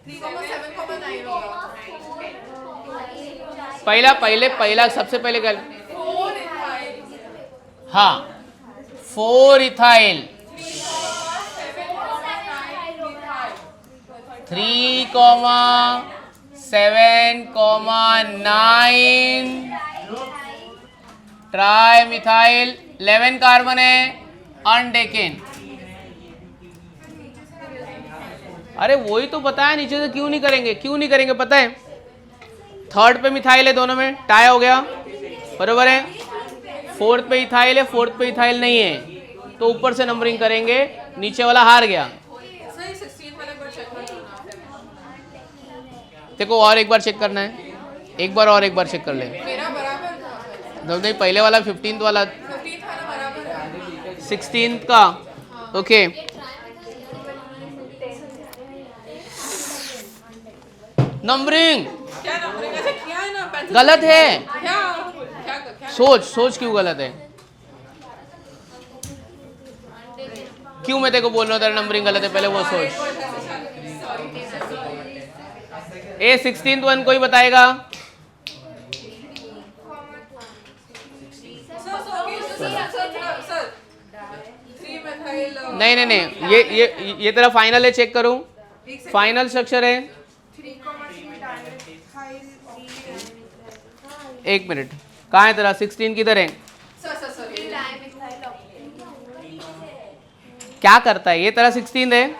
3,7,9 होगा। पहला सबसे पहले क्या? 4 इथाइल। हाँ 4 इथाइल 3,7,9 ट्राई मिथाइल 11 कार्बन है अनडेकेन। अरे वही तो बताया, नीचे से क्यों नहीं करेंगे पता है? थर्ड पे मिथाइल है, दोनों में टाई हो गया, बरोबर है। फोर्थ पे इथाइल है, फोर्थ पे इथाइल नहीं है, तो ऊपर से नंबरिंग करेंगे, नीचे वाला हार गया। सही 16 वाला एक बार चेक कर लो ना। देखो और एक बार चेक करना है, एक बार चेक कर ले। मेरा बराबर था। नहीं पहले वाला 15th वाला 15 वाला बराबर है। 16th का, ओके। नंबरिंग क्या नंबरिंग ऐसे किया है ना? पेंसिल गलत है। क्या सोच क्यों गलत है? क्यों मैं तेरे को बोल रहा हूँ तेरा नंबरिंग गलत है, पहले वो सोच। ए 16th वन कोई बताएगा? Sir 3 methyl. नहीं, ये तेरा फाइनल है, चेक करूं। फाइनल स्ट्रक्चर है। 1 मिनट, कहाँ है तेरा 16 किधर है? सर क्या करता है ये? तेरा 16 है।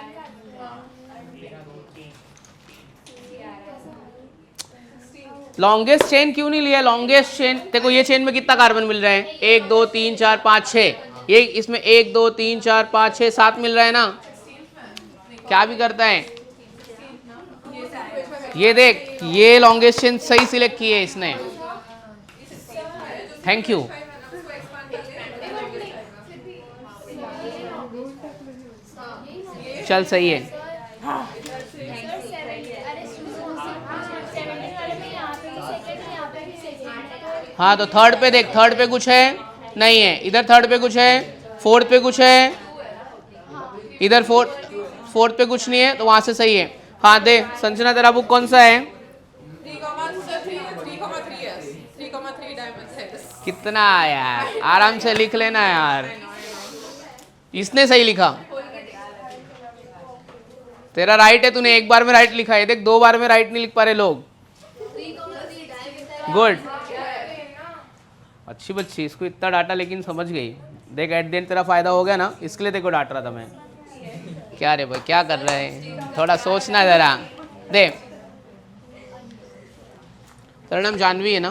लॉन्गेस्ट चेन क्यों नहीं लिया? लॉन्गेस्ट चेन देखो, ये चेन में कितना कार्बन मिल रहा है? 1 2 3 4 5 6। ये इसमें 1 2 3 4 5 6 7 मिल रहा है ना। क्या भी करता है ये देख, ये लॉन्गेस्ट चेन सही सिलेक्ट की है इसने, थैंक यू। चल सही है। हाँ तो थर्ड पे देख, थर्ड पे कुछ है नहीं है, इधर थर्ड पे कुछ है, फोर्थ पे कुछ है, इधर फोर्थ पे कुछ नहीं है, तो वहां से सही है। हाँ दे संजना, तेरा बुक कौन सा है? 3,3 डायमंड्स है। कितना यार, आराम से लिख लेना यार। इसने सही लिखा, तेरा राइट है, तूने एक बार में राइट लिखा है। देख 2 बार में राइट नहीं लिख पा रहे लोग। गुड, अच्छी बच्ची, इसको इतना डाटा लेकिन समझ गई। देख एट द एंड तेरा फायदा हो गया ना, इसके लिए देखो डांट रहा था मैं। क्या रे भाई, क्या कर रहे हैं? थोड़ा सोचना जरा। दे, तेरा नाम जानवी है ना?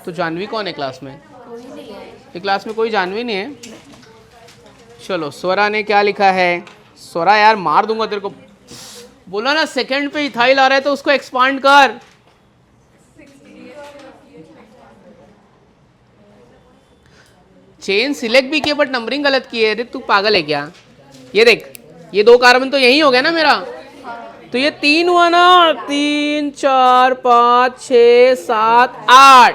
तो जानवी कौन है क्लास में? ये क्लास में कोई जानवी नहीं है। चलो स्वरा ने क्या लिखा है? स्वरा यार मार दूंगा तेरे को। बोला ना सेकंड पे इथाइल आ रहा है तो उसको एक्सपांड कर। चेन सिलेक्ट भी किया बट नंबरिंग गलत की है। अरे तू पागल है क्या? ये देख, ये 2 कार्बन तो यही हो गया ना मेरा, तो ये 3 हुआ ना, 3 4 5 6 7 8,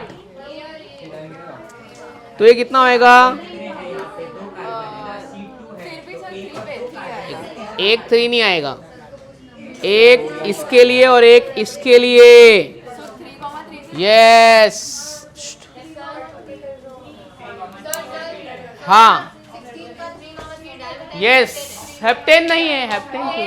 तो ये कितना होएगा? एक 3 नहीं आएगा, एक इसके लिए और एक इसके लिए। यस, हाँ यस, हेप्टेन नहीं है, हेप्टेन क्यों?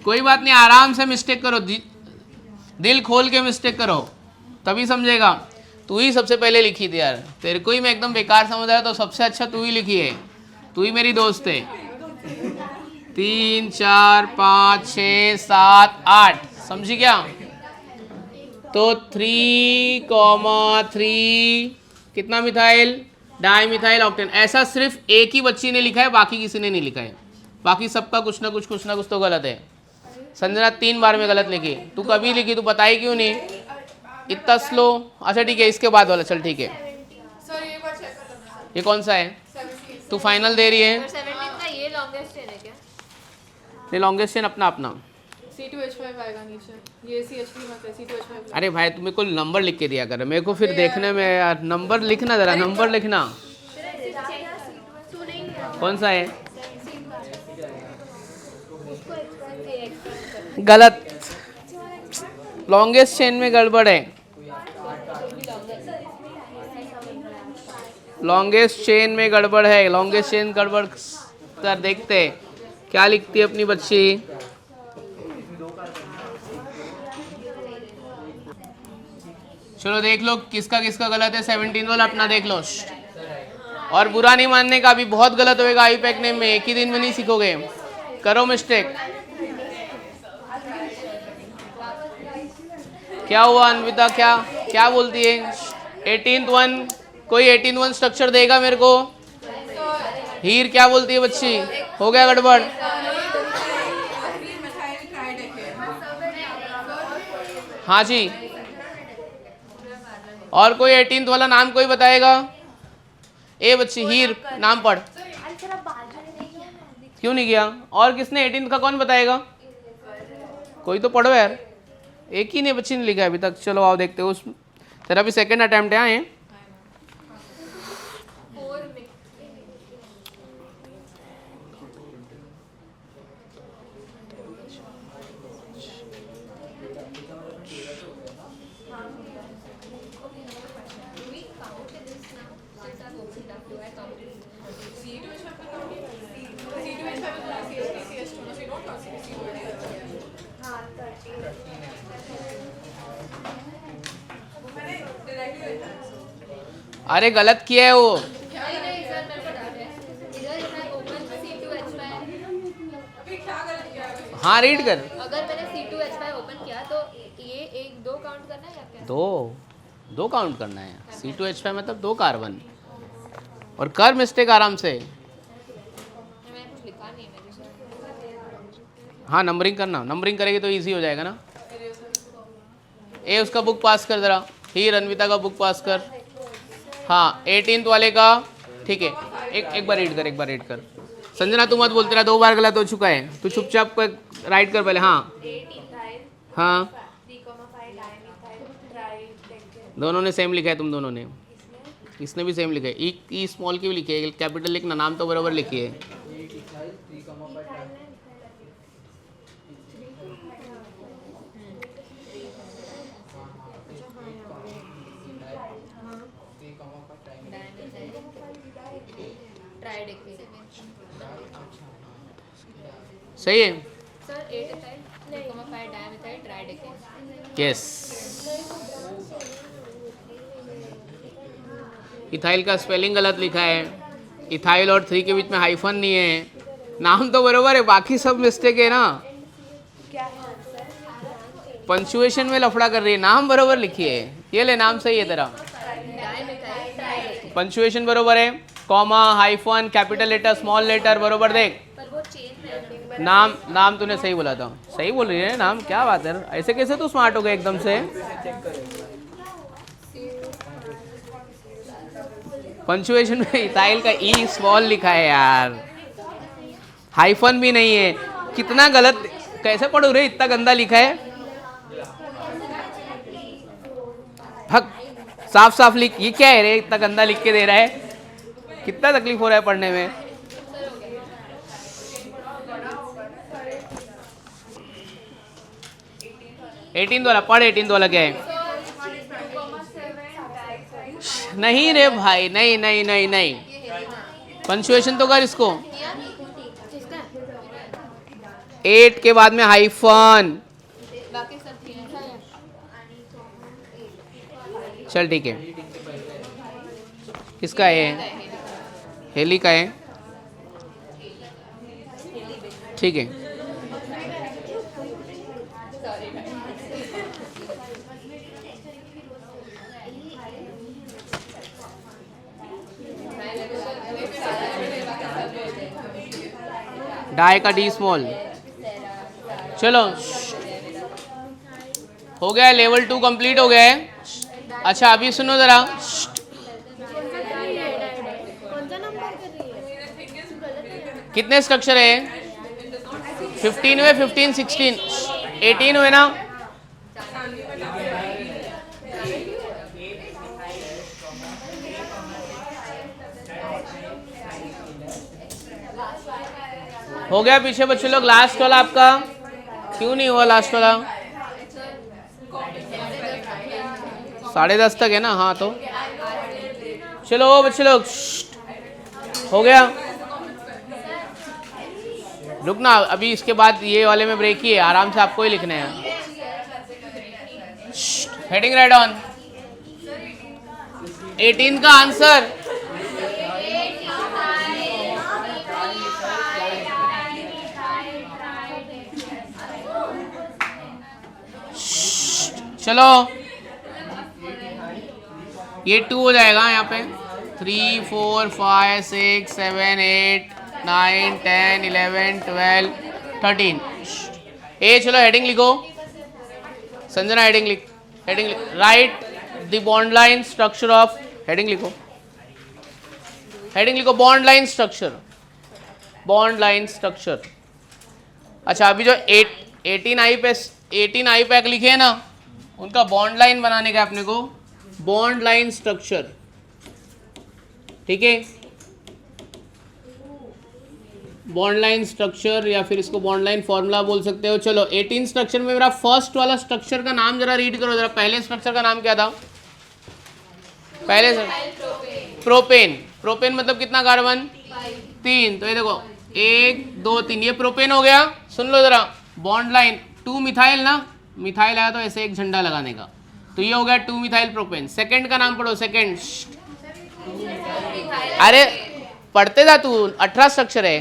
कोई बात नहीं, आराम से मिस्टेक करो, दिल खोल के मिस्टेक करो, तभी समझेगा। तू ही सबसे पहले लिखी थी यार, तेरे को ही मैं एकदम बेकार समझ रहा तो सबसे अच्छा तू ही लिखी है, तू ही मेरी दोस्त है। 3 4 5 6 7 8, समझी क्या? तो 3,3 कितना मिथाइल? Di methyl octane. ऐसा सिर्फ एक ही बच्ची ने लिखा है, बाकी किसी ने नहीं लिखा है। बाकी सबका कुछ ना कुछ तो गलत है। संजना 3 बार में गलत लिखी, तू कभी लिखी, तू बताई क्यों नहीं? इतना स्लो। अच्छा ठीक है, इसके बाद वाला चल ठीक है। सर ये बार चेक कर लेना। ये कौन सा है? तू फाइनल दे रही है? 17 का ये लॉन्गेस्ट चेन है क्या? ये लॉन्गेस्ट चेन अपना अपना। C2H5 आएगा नीचे, ये CH3 मत है, C2H5। अरे भाई तुम्हें को नंबर लिख के दिया कर, मेरे को फिर देखने में यार नंबर लिखना, जरा नंबर लिखना। कौन सा है? गलत, लॉन्गेस्ट चेन में गड़बड़ है। लॉन्गेस्ट चेन में गड़बड़ है, लॉन्गेस्ट चेन गड़बड़ कर देखते क्या लिखती है अपनी बच्ची। चलो देख लो किसका किसका गलत है। 17 वाला अपना देख लो। और बुरा नहीं मानने का, अभी बहुत गलत होएगा आई पैक नेम में, एक ही दिन में नहीं सीखोगे, करो मिस्टेक। क्या हुआ अनविता, क्या क्या बोलती है? 18th वन, कोई 18th वन स्ट्रक्चर देगा मेरे को? हीर क्या बोलती है बच्ची? हो गया गड़बड़? हाँ जी, और कोई 18th वाला नाम कोई बताएगा? ए बच्ची हीर नाम पढ़। क्यों नहीं किया? और किसने 18th का कौन बताएगा? कोई तो पढ़ो यार, एक ही ने बच्ची ने लिखा है अभी तक। चलो आओ देखते हो, उस तेरा भी सेकंड अटेम्प्ट है। आए अरे गलत किया है वो। हाँ रीड कर। अगर मैंने C2H5 ओपन किया तो ये एक दो काउंट करना है या क्या? दो काउंट करना है। C2H5 मतलब 2 कार्बन। और कर मिस्टेक आराम से। मैंने कुछ लिखा नहीं है मेरे। हाँ नंबरिंग करना, नंबरिंग करेगी तो इजी हो जाएगा ना। ए उसका बुक पास कर जरा, ही रणविता का बुक पास कर। हाँ 18th वाले का ठीक है, एक बार रीड कर, एक बार रीड कर। संजना तू मत बोल, तेरा 2 बार गलत हो चुका है, तू चुपचाप राइट कर पहले। हाँ हाँ दोनों ने सेम लिखा है, तुम दोनों ने। इसने भी सेम लिखा है, ई स्मॉल की भी लिखी है, कैपिटल लिखना, नाम तो बराबर लिखी है। सही है sir 8 ethyl 3,5 dimethyl tridecane. Yes. Ethyl का स्पेलिंग गलत लिखा है, इथाइल और 3 के बीच में हाइफन नहीं है। नाम तो बरोबर है, बाकी सब मिस्टेक है ना। पंचुएशन में लफड़ा कर रही है, नाम बरोबर लिखी है। ये ले नाम सही है तेरा, पंचुएशन बरोबर है, comma hyphen capital letter small letter बरोबर देख। नाम तूने सही बोला था, सही बोल रही है नाम, क्या बात है। ऐसे कैसे तू स्मार्ट हो गया एकदम से? पंचुएशन में इथाइल का ई स्मॉल लिखा है यार, हाइफन भी नहीं है। कितना गलत, कैसे पढ़ो रे, इतना गंदा लिखा है। हक साफ साफ लिख, ये क्या है रे, इतना गंदा लिख के दे रहा है, कितना तकलीफ हो रहा है पढ़ने में। एटीन वाला पढ़, 18 वाला क्या है? नहीं रे भाई, नहीं नहीं नहीं नहीं, पंचुएशन तो कर इसको। 8 के बाद में हाइफन। चल ठीक है, किसका है? हेली का है, ठीक है। डाई का डी स्मॉल। चलो हो गया, लेवल 2 कंप्लीट हो गया है। अच्छा अभी सुनो जरा, कितने स्ट्रक्चर है? 15 में 15 16 18 हुए ना? हो गया पीछे बच्चे लोग? लास्ट वाला आपका क्यों नहीं हुआ? लास्ट वाला 10:30 तक है ना? हाँ तो चलो बच्चे लोग, हो गया? रुकना, अभी इसके बाद ये वाले में ब्रेक ही है, आराम से आपको ही लिखने हैं। Heading right on. 18 का आंसर चलो, ये 2 हो जाएगा यहाँ पे। 3 4 5 6 7 8 9 10 11 12 13 ए चलो हेडिंग लिखो संजना, हेडिंग लिख, हेडिंग लिख। Right the bond line structure of, heading लिखो, हेडिंग लिखो bond line structure, bond line structure. अच्छा अभी जो 18 आई पैक लिखे हैं ना, उनका बॉन्ड लाइन बनाने का अपने को, बॉन्ड लाइन स्ट्रक्चर, ठीक है? बॉन्ड लाइन स्ट्रक्चर या फिर इसको बॉन्ड लाइन फॉर्मूला बोल सकते हो। चलो 18 स्ट्रक्चर में मेरा फर्स्ट वाला स्ट्रक्चर का नाम जरा रीड करो जरा। पहले स्ट्रक्चर का नाम क्या था? पहले प्रोपेन। प्रोपेन मतलब कितना कार्बन? 3। तो ये देखो 1 2 3, ये प्रोपेन हो गया। सुन लो जरा, बॉन्ड लाइन 2 मिथाइल ना, मिथाइल आया तो ऐसे एक झंडा लगाने का, तो ये हो गया 2 मिथाइल प्रोपेन। सेकंड का नाम पढ़ो, सेकंड। अरे पढ़ते जा तू, 18 स्ट्रक्चर है।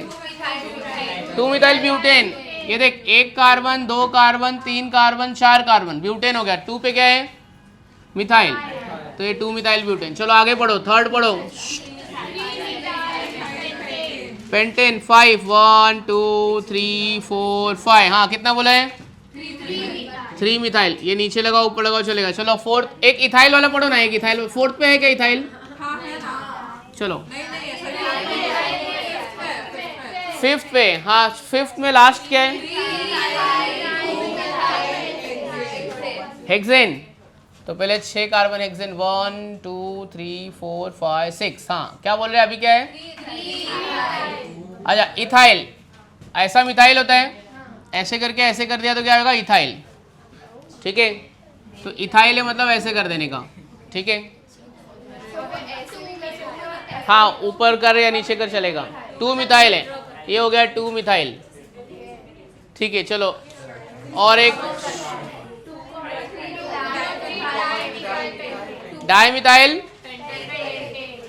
2 मिथाइल ब्यूटेन, ये देख 1 carbon 2 carbon 3 carbon 4 carbon, butane हो गया। 2 पे क्या है? मिथाइल, तो ये 2 मिथाइल ब्यूटेन। चलो आगे पढ़ो, थर्ड पढ़ो, पेंटेन। 5 1 2 3 4 5, हाँ कितना बोला है? 3 मिथाइल। ये नीचे लगाओ ऊपर लगाओ चलेगा। चलो फोर्थ, एक इथाइल वाला पढ़ो ना, एक इथाइल। फोर्थ पे है क्या इथाइल? चलो फिफ्थ पे, हाँ फिफ्थ में लास्ट क्या है? हेक्सेन। तो पहले 6 कार्बन हेक्सेन, 1 2 3 4 5 6। हाँ क्या बोल रहे हैं अभी? क्या है? अच्छा इथाइल, ऐसा मिथाइल होता है, ऐसे करके ऐसे कर दिया तो क्या होगा? इथाइल, ठीक है? तो इथाइल है मतलब ऐसे कर देने का, ठीक है? हाँ ऊपर कर या नीचे कर चलेगा। 2 मिथाइल है, ये हो गया 2 मिथाइल, ठीक है? चलो और एक di methyl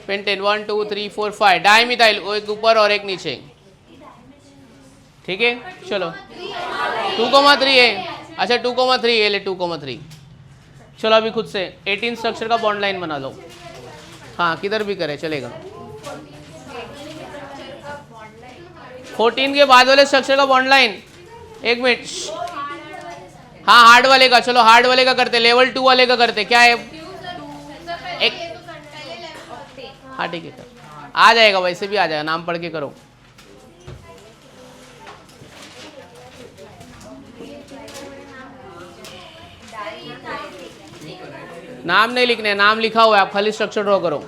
pentane, 1 2 3 4 5 di methyl, एक ऊपर और एक नीचे, ठीक है? चलो 2,3 है। अच्छा 2,3 ये ले, 2,3। चलो अभी खुद से 18 स्ट्रक्चर का बॉन्ड लाइन बना लो। हाँ किधर भी करे चलेगा। 14 के बाद वाले स्ट्रक्चर का बॉन्ड लाइन, एक मिनट। हाँ हार्ड वाले का, चलो हार्ड वाले का करते, लेवल 2 वाले का करते। क्या है? एक, हाँ ठीक है, आ जाएगा, वैसे भी आ जाएगा, नाम पढ़ के करो। नाम नहीं लिखने, नाम लिखा हुआ है, आप खाली स्ट्रक्चर ड्रॉ करो।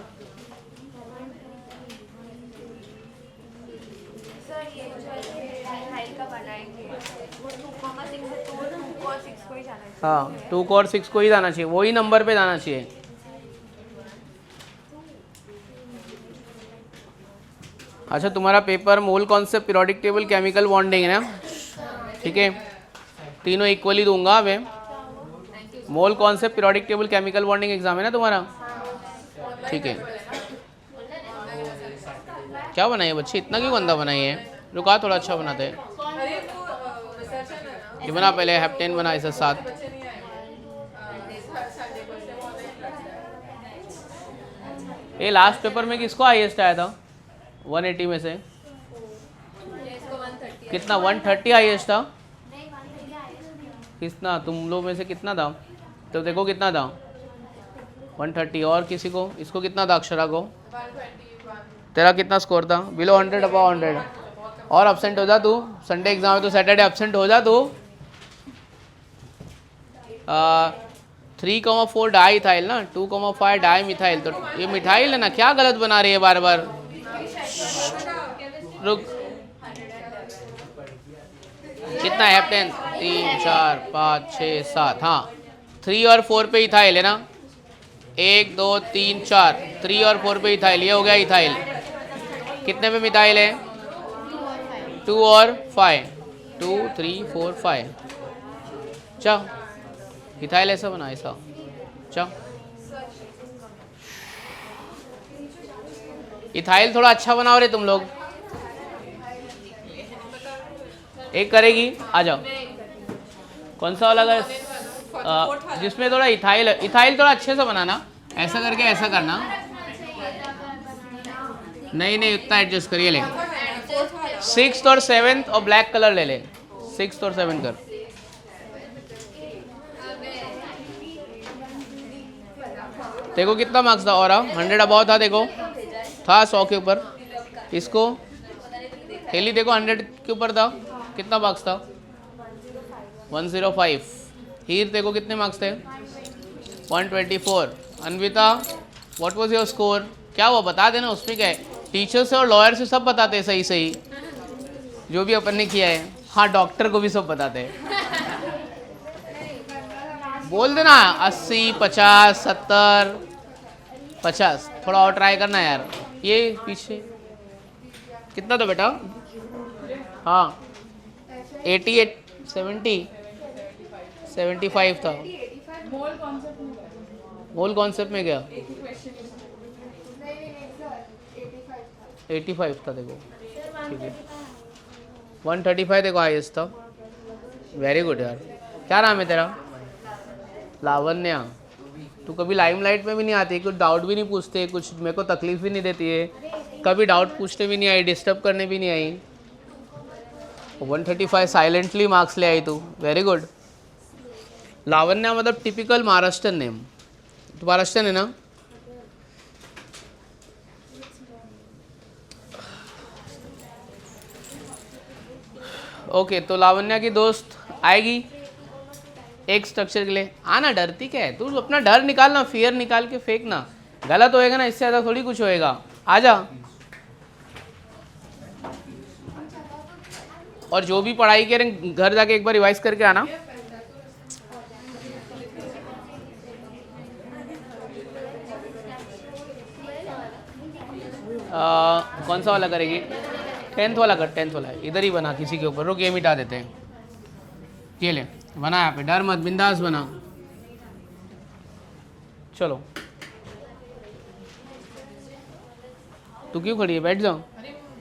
हाँ 2 और 6 को ही जाना चाहिए, वही नंबर पे जाना चाहिए। अच्छा तुम्हारा paper mole concept, periodic table, chemical bonding है ना, ठीक है? तीनों इक्वली दूंगा मैं। Mole concept, periodic table, chemical bonding exam है ना तुम्हारा, ठीक है? क्या बनाइए बच्चे, इतना क्यों गंदा बनाई है? रुका थोड़ा अच्छा बनाते हैं। ये बना पहले, हेप्टेन बना इसे 7। ये लास्ट पेपर में किसको हाईएस्ट आया था? 180 में से कितना? 130 हाईएस्ट था। कितना तुम लोग में से कितना था? तो देखो कितना था, 130। और किसी को? इसको कितना था? अक्षरा को? तेरा कितना स्कोर था? Below 100 above 100। और एब्सेंट हो जा तू, संडे एग्जाम है तो सैटरडे एब्सेंट हो जा तू। 3,4 डाई इथाइल ना, 2,5 डाई मिथाइल। तो ये मिथाइल है ना, क्या गलत बना रही है बार बार। रुक, कितना है हेप्टेन? 3 4 5 6 7। हाँ 3 और 4 पे इथाइल है ना, 1 2 3 4, 3 और 4 पे इथाइल, ये हो गया इथाइल। कितने पे मिथाइल है? 2 और 5, 2 3 4 5। चल इथाइल ऐसा बना, ऐसा। चल इथाइल थोड़ा अच्छा बनाओ रे तुम लोग। एक करेगी, आ जाओ। कौन सा वाला? जिसमें थोड़ा इथाइल, इथाइल थोड़ा अच्छे से बनाना, ऐसा करके ऐसा करना। नहीं नहीं, उतना एडजस्ट करिए। ले 6th और 7th और ब्लैक कलर ले ले, 6th और 7th कर। देखो कितना मार्क्स था, और 100 अबाउ था, देखो था 100 के ऊपर। इसको हेली देखो 100 के ऊपर था, कितना मार्क्स था? 105। हीर देखो कितने मार्क्स थे? 124। Anvita what was your score? क्या हुआ बता देना, उसमें क्या है, टीचर से और लॉयर से सब बताते हैं सही सही, जो भी अपन ने किया है। हाँ डॉक्टर को भी सब बताते हैं। बोल देना 80 50 70 50। थोड़ा और ट्राई करना यार। ये पीछे कितना था बेटा? हाँ 88 70 75 था। होल कॉन्सेप्ट में क्या? 85 था देखो, ठीक है। 135 देखो हाईएस्ट था। वेरी गुड यार। क्या नाम है तेरा? लावण्या। तू कभी लाइमलाइट में भी नहीं आती, कुछ डाउट भी नहीं पूछते, कुछ मेरे को तकलीफ भी नहीं देती है, कभी डाउट पूछने भी नहीं आई, डिस्टर्ब करने भी नहीं आई। 135 साइलेंटली मार्क्स ले आई तू, वेरी गुड। लावण्या मतलब टिपिकल महाराष्ट्रन नेम। तो महाराष्ट्रन है ना? ओके तो लावण्या की दोस्त आएगी एक स्ट्रक्चर के लिए। आना, डरती क्या है तू? अपना डर निकालना, फियर निकाल के फेंकना। गलत होएगा ना, इससे ज़्यादा थोड़ी कुछ होएगा। आजा। और जो भी पढ़ाई के रहे घर जाके एक बार रिवाइज करके आना। कौन सा वाला करेगी? 10th वाला कर, 10th वाला इधर ही बना किसी के ऊपर। रुक ये मिटा देते हैं। ये ले बना यहाँ पे, डर मत, बिंदास बना। चलो तू क्यों खड़ी है? बैठ जाओ।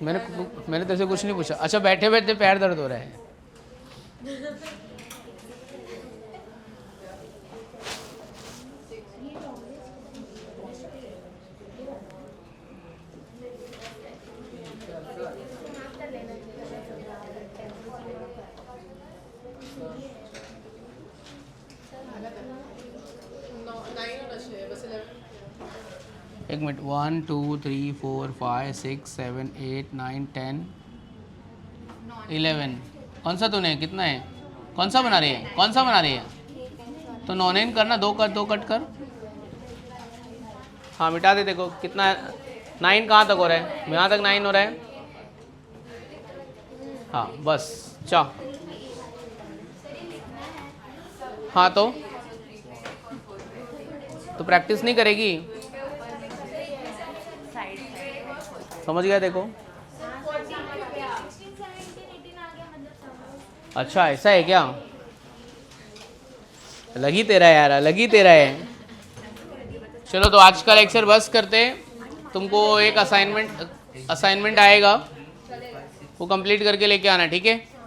मैंने तेरे से कुछ नहीं पूछा। अच्छा बैठे बैठे पैर दर्द हो रहा है। एक मिनट, 1 2 3 4 5 6 7 8 9 10 11। कौन सा तूने, कितना है? कौन सा बना रही है? कौन सा बना रही है? तो 9 9 करना, 2 कट कर। हाँ मिटा दे। देखो कितना है, 9 कहाँ तक हो रहा है? यहाँ तक 9 हो रहा है। हाँ बस चा। हाँ तो प्रैक्टिस नहीं करेगी? समझ गया? देखो अच्छा ऐसा है क्या? लगी तेरा यार, लगी तेरा है। चलो तो आज का लेक्चर बस करते। तुमको एक असाइनमेंट आएगा, वो कंप्लीट करके लेके आना, ठीक है?